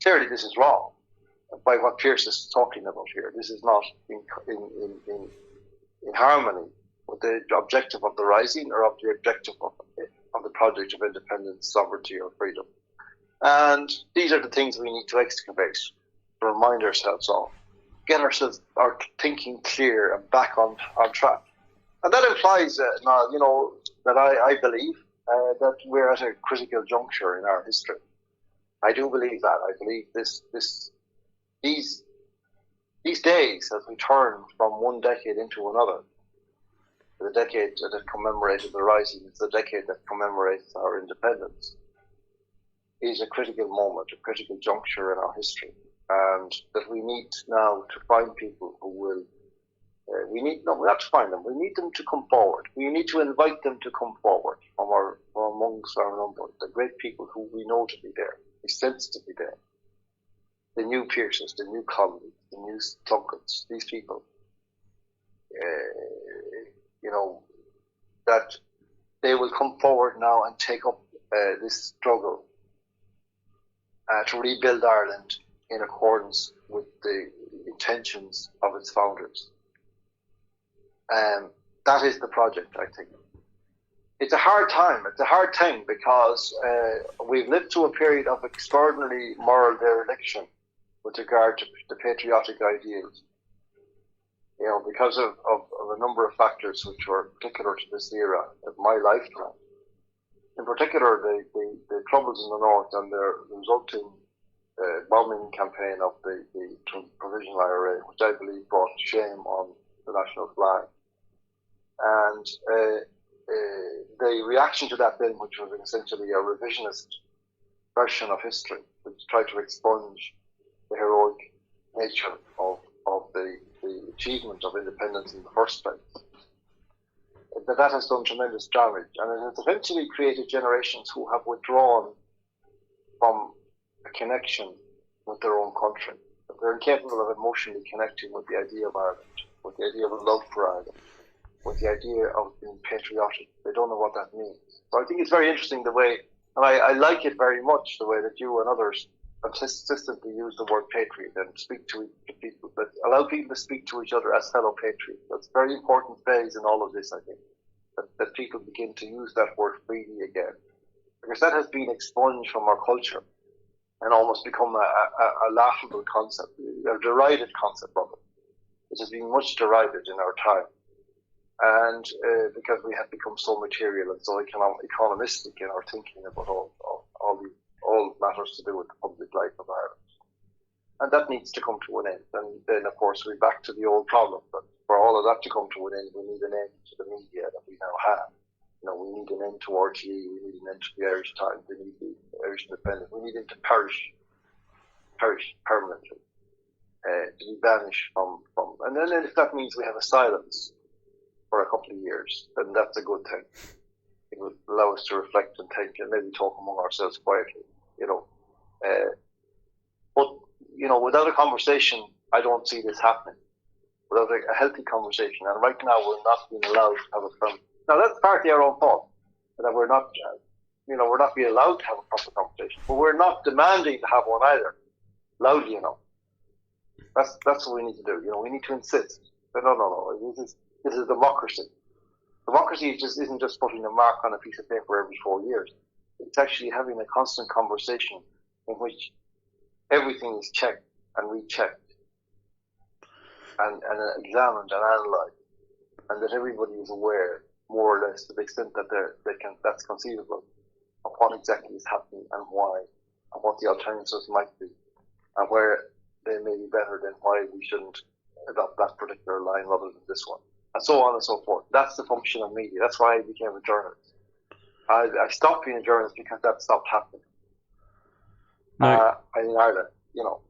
Clearly this is wrong by what Pearse is talking about here. This is not in harmony with the objective of the Rising or of the objective of the project of independence, sovereignty or freedom. And these are the things we need to excavate, to remind ourselves of, get ourselves, our thinking clear and back on track. And that implies, that I believe that we're at a critical juncture in our history. I do believe that. I believe these days, as we turn from one decade into another, the decade that commemorated the Rising, it's the decade that commemorates our independence, is a critical moment, a critical juncture in our history. And that we need now to find people who will, not to find them, we need them to come forward. We need to invite them to come forward from amongst our number, the great people who we know to be there, we sense to be there. The new Pearses, the new Connolly, the new Plunketts, these people, that they will come forward forward now and take up this struggle to rebuild Ireland in accordance with the intentions of its founders. That is the project, I think. It's a hard time. It's a hard thing because we've lived through a period of extraordinary moral dereliction with regard to the patriotic ideals. You know, because of a number of factors which were particular to this era of my lifetime. In particular, the troubles in the north and the resulting bombing campaign of the Provisional IRA, which I believe brought shame on the national flag. And the reaction to that then, which was essentially a revisionist version of history, which tried to expunge the heroic nature of the achievement of independence in the first place, that has done tremendous damage, and it has eventually created generations who have withdrawn from a connection with their own country. They're incapable of emotionally connecting with the idea of Ireland, with the idea of love for Ireland, with the idea of being patriotic. They don't know what that means. So I think it's very interesting the way, and I like it very much, the way that you and others consistently use the word patriot and speak to people, but allow people to speak to each other as fellow patriots. That's a very important phase in all of this, I think, that people begin to use that word freely again. Because that has been expunged from our culture and almost become a laughable concept, a derided concept of it. It has been much derided in our time. And because we have become so material and so economistic in our thinking about all matters to do with the public life of Ireland. And that needs to come to an end. And then, of course, we're back to the old problem. But for all of that to come to an end, we need an end to the media that we now have. You know, we need an end to RTE, we need an end to the Irish Times, we need the Irish Independent, we need it to perish permanently, to be banished from. And then if that means we have a silence for a couple of years, then that's a good thing. It will allow us to reflect and think and maybe talk among ourselves quietly, you know. But, you know, without a conversation, I don't see this happening. Without a healthy conversation. And right now, we're not being allowed to have a firm. Now, that's partly our own fault, that we're not, we're not being allowed to have a proper conversation. But we're not demanding to have one either, loudly, you know. That's what we need to do. You know, we need to insist. No. This is democracy. Democracy isn't just putting a mark on a piece of paper every 4 years. It's actually having a constant conversation in which everything is checked and rechecked and examined and analysed, and that everybody is aware, more or less, to the extent that that's conceivable, of what exactly is happening and why, and what the alternatives might be, and where they may be better, than why we shouldn't adopt that particular line rather than this one, and so on and so forth. That's the function of media. That's why I became a journalist. I stopped being a journalist because that stopped happening. In Ireland, you know.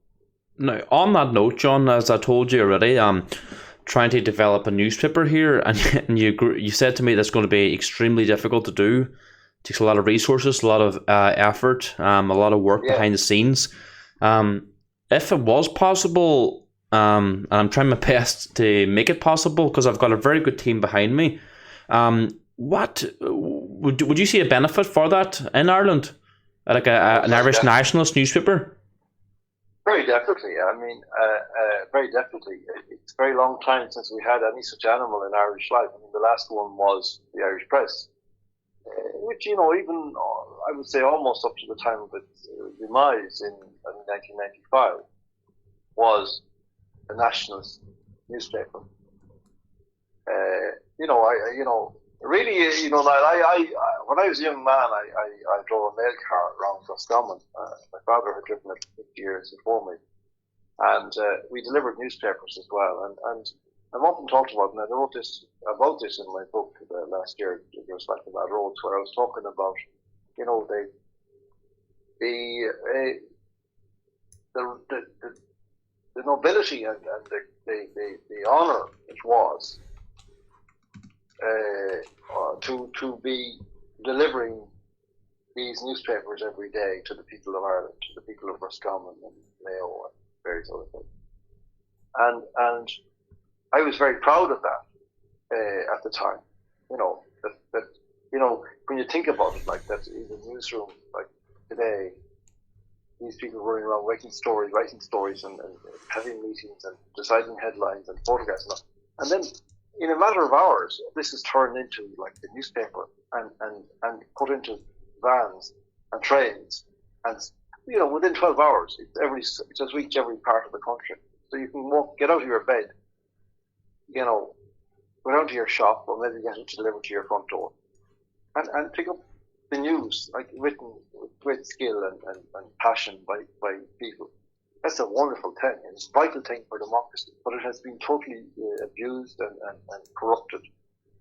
Now, on that note, John, as I told you already, I'm trying to develop a newspaper here, and you said to me that's going to be extremely difficult to do. It takes a lot of resources, a lot of effort, a lot of work behind the scenes. If it was possible, and I'm trying my best to make it possible because I've got a very good team behind me, what would you see a benefit for that in Ireland, like an Irish nationalist newspaper? Very definitely. I mean, very definitely. It's a very long time since we had any such animal in Irish life. I mean, the last one was the Irish Press, which, you know, even I would say almost up to the time of its demise in 1995, was a nationalist newspaper. Really, I when I was a young man, I drove a mail car around Roscommon. My father had driven it 50 years before me, and we delivered newspapers as well. And I'm often talked about, and I wrote about this in my book last year, It Goes Back to Bad Roads, where I was talking about, you know, the nobility and the honour it was to be delivering these newspapers every day to the people of Ireland, to the people of Roscommon and Mayo and various other things. And I was very proud of that at the time. You know, that when you think about it like that, in the newsroom, like today, these people running around writing stories, and having meetings and deciding headlines and photographs, and then in a matter of hours, this is turned into like the newspaper and put into vans and trains, and within 12 hours, it has reached every part of the country. So you can get out of your bed, go down to your shop, or maybe get it delivered to your front door, and pick up the news, like written with great skill and passion by people. That's a wonderful thing. It's a vital thing for democracy, but it has been totally abused and corrupted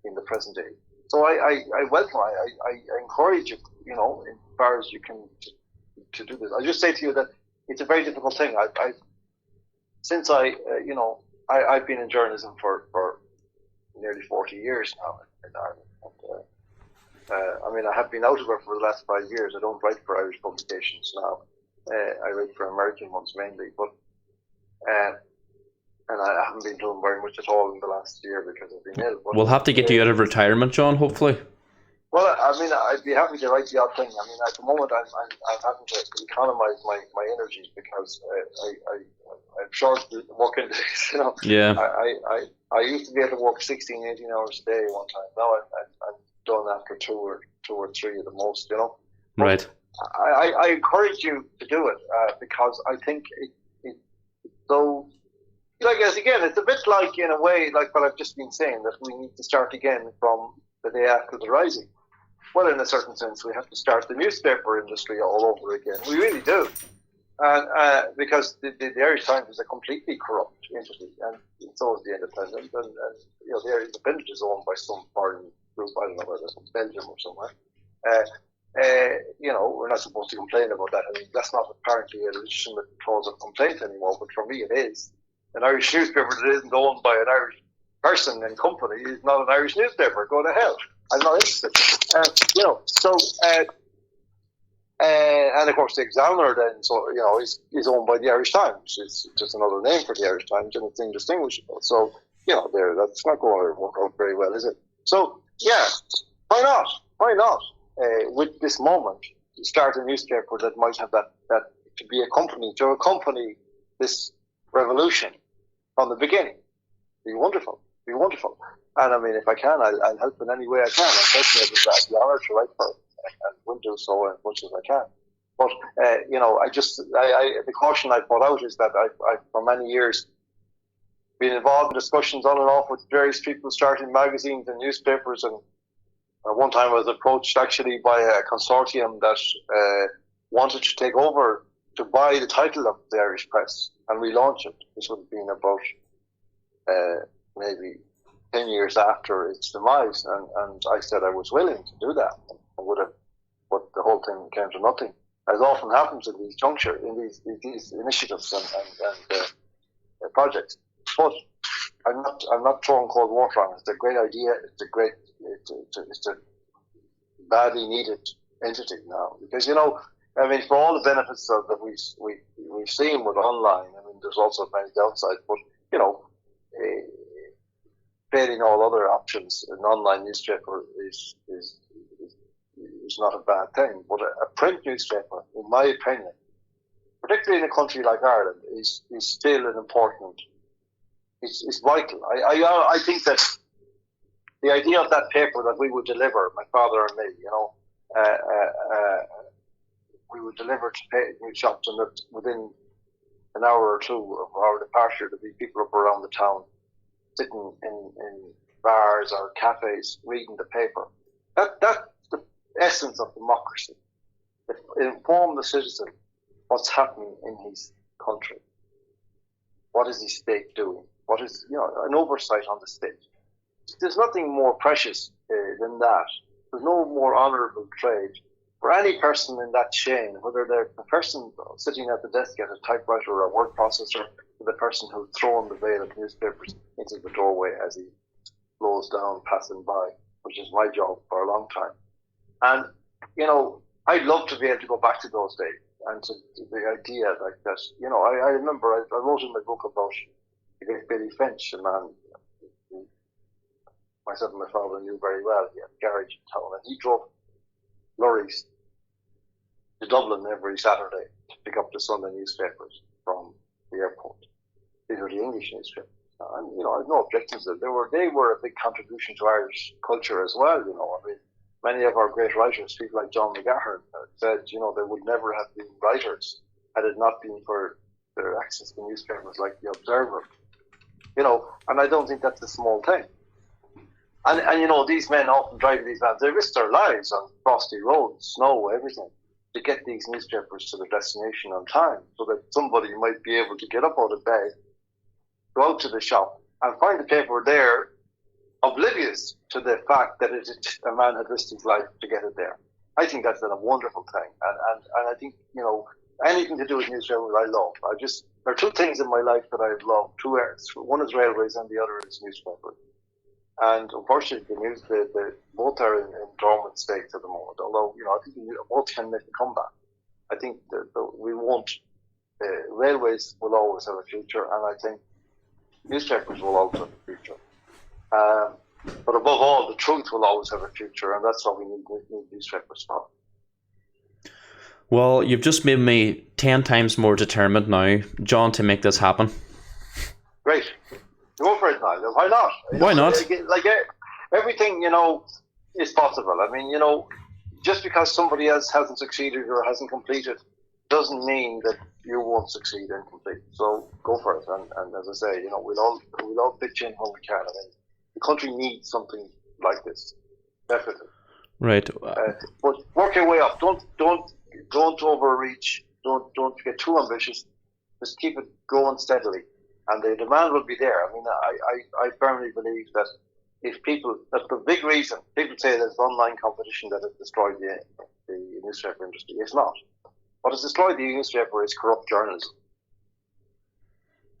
in the present day. So I welcome, I encourage you, as far as you can, to do this. I just say to you that it's a very difficult thing. Since I've been in journalism for nearly 40 years now in Ireland. I have been out of it for the last 5 years. I don't write for Irish publications now. I write for American ones mainly, but and I haven't been doing very much at all in the last year because I've been ill. But we'll have to get you out of retirement, John. Hopefully. Well, I'd be happy to write the odd thing. At the moment, I'm having to economize my energy because I'm short working days. Yeah. I used to be able to work 16, 18 hours a day one time. Now I'm done after two or three at the most. Right. I encourage you to do it because I think it's so. Again, it's a bit like, in a way, like what I've just been saying, that we need to start again from the day after the Rising. Well, in a certain sense, we have to start the newspaper industry all over again. We really do. And because the Irish Times is a completely corrupt entity, and so is the Independent. And the Independent is owned by some foreign group, I don't know whether it's Belgium or somewhere. We're not supposed to complain about that. That's not apparently a legitimate cause of complaint anymore, but for me it is. An Irish newspaper that isn't owned by an Irish person and company is not an Irish newspaper. Go to hell. I'm not interested. And of course the Examiner then, is owned by the Irish Times. It's just another name for the Irish Times, and it's indistinguishable. So, that's not going to work out very well, is it? So, yeah, why not? Why not? With this moment, start a newspaper that might have that to accompany this revolution from the beginning. Be wonderful. And if I can, I'll help in any way I can. I'm certainly have the honour to write for it, and will do so as much as I can. But the caution I put out is that I've for many years been involved in discussions on and off with various people starting magazines and newspapers, and at one time I was approached actually by a consortium that wanted to take over, to buy the title of the Irish Press and relaunch it. This would have been about maybe 10 years after its demise, and I said I was willing to do that. I would have, but the whole thing came to nothing, as often happens in these juncture, in these initiatives and projects. But I'm not throwing cold water on it. It's a great idea. It's a badly needed entity now, because for all the benefits that we've seen with online, there's also many downsides. But failing all other options, an online newspaper is not a bad thing. But a print newspaper, in my opinion, particularly in a country like Ireland, is still an important. It's vital. I think that the idea of that paper that we would deliver, my father and me, we would deliver to shops, and that within an hour or two of our departure, there'd be people up around the town sitting in bars or cafes reading the paper. That's the essence of democracy. Inform the citizen what's happening in his country. What is the state doing? What is an oversight on the state? There's nothing more precious than that. There's no more honourable trade for any person in that chain, whether they're the person sitting at the desk at a typewriter or a word processor, or the person who's thrown the bale of newspapers into the doorway as he slows down passing by, which is my job for a long time. And, I'd love to be able to go back to those days, and to the idea like that. I remember I wrote in my book about Billy Finch, a man who myself and my father knew very well. He had a garage in town, and he drove lorries to Dublin every Saturday to pick up the Sunday newspapers from the airport. These were the English newspapers. And, I have no objections to them. They were a big contribution to Irish culture as well, I mean, many of our great writers, people like John McGahern, said, they would never have been writers had it not been for their access to newspapers like The Observer. And I don't think that's a small thing. And these men often driving these vans, they risk their lives on frosty roads, snow, everything, to get these newspapers to their destination on time, so that somebody might be able to get up out of bed, go out to the shop, and find the paper there, oblivious to the fact that a man had risked his life to get it there. I think that's a wonderful thing. And I think, anything to do with newspapers I love. There are two things in my life that I love, two areas. One is railways and the other is newspapers. And unfortunately, both are in dormant states at the moment. Although, I think both can make a comeback. I think that railways will always have a future, and I think newspapers will always have a future. But above all, the truth will always have a future, and that's what we need newspapers for. Well, you've just made me 10 times more determined now, John, to make this happen. Great. Go for it, Niall. Why not? Why not? Like everything, is possible. I mean, just because somebody else hasn't succeeded or hasn't completed doesn't mean that you won't succeed and complete. So go for it. And as I say, we'll all pitch in when we can. I mean, the country needs something like this, definitely. Right. But work your way up. Don't overreach. Don't get too ambitious. Just keep it going steadily, and the demand will be there. I mean, I firmly believe that that's the big reason people say there's online competition that has destroyed the newspaper industry. It's not. What has destroyed the newspaper is corrupt journalism.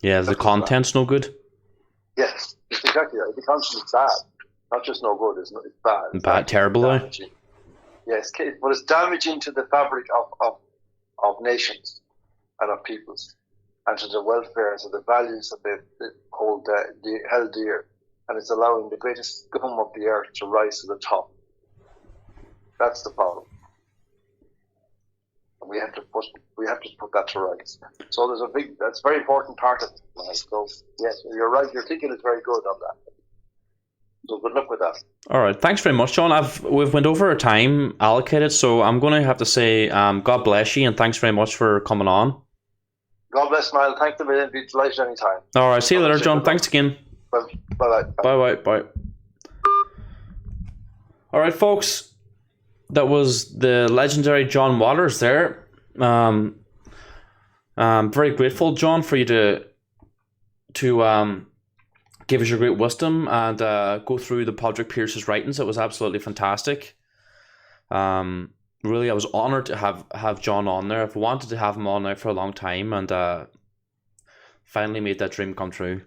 Yeah, the content's no good. Yes, exactly right. The content is bad. Not just no good, it's bad. It's bad, terrible. Yes, but it's damaging to the fabric of nations and of peoples, and to the welfare and to the values that they held dear. And it's allowing the greatest scum of the earth to rise to the top. That's the problem. And we have to put that to rights. So that's a very important part of it. So yes, you're right. Your thinking is very good on that. So good luck with that. All right, thanks very much, John. We've went over our time allocated, so I'm going to have to say God bless you, and thanks very much for coming on. God bless, Niall. Thanks a million. Be delighted anytime. All right, see you later, John. Thanks again. Bye. Bye. All right, folks. That was the legendary John Waters there. I'm very grateful, John, for you to give us your great wisdom and go through the Padraig Pearse's writings. It was absolutely fantastic. Really, I was honoured to have John on there. I've wanted to have him on there for a long time, and finally made that dream come true.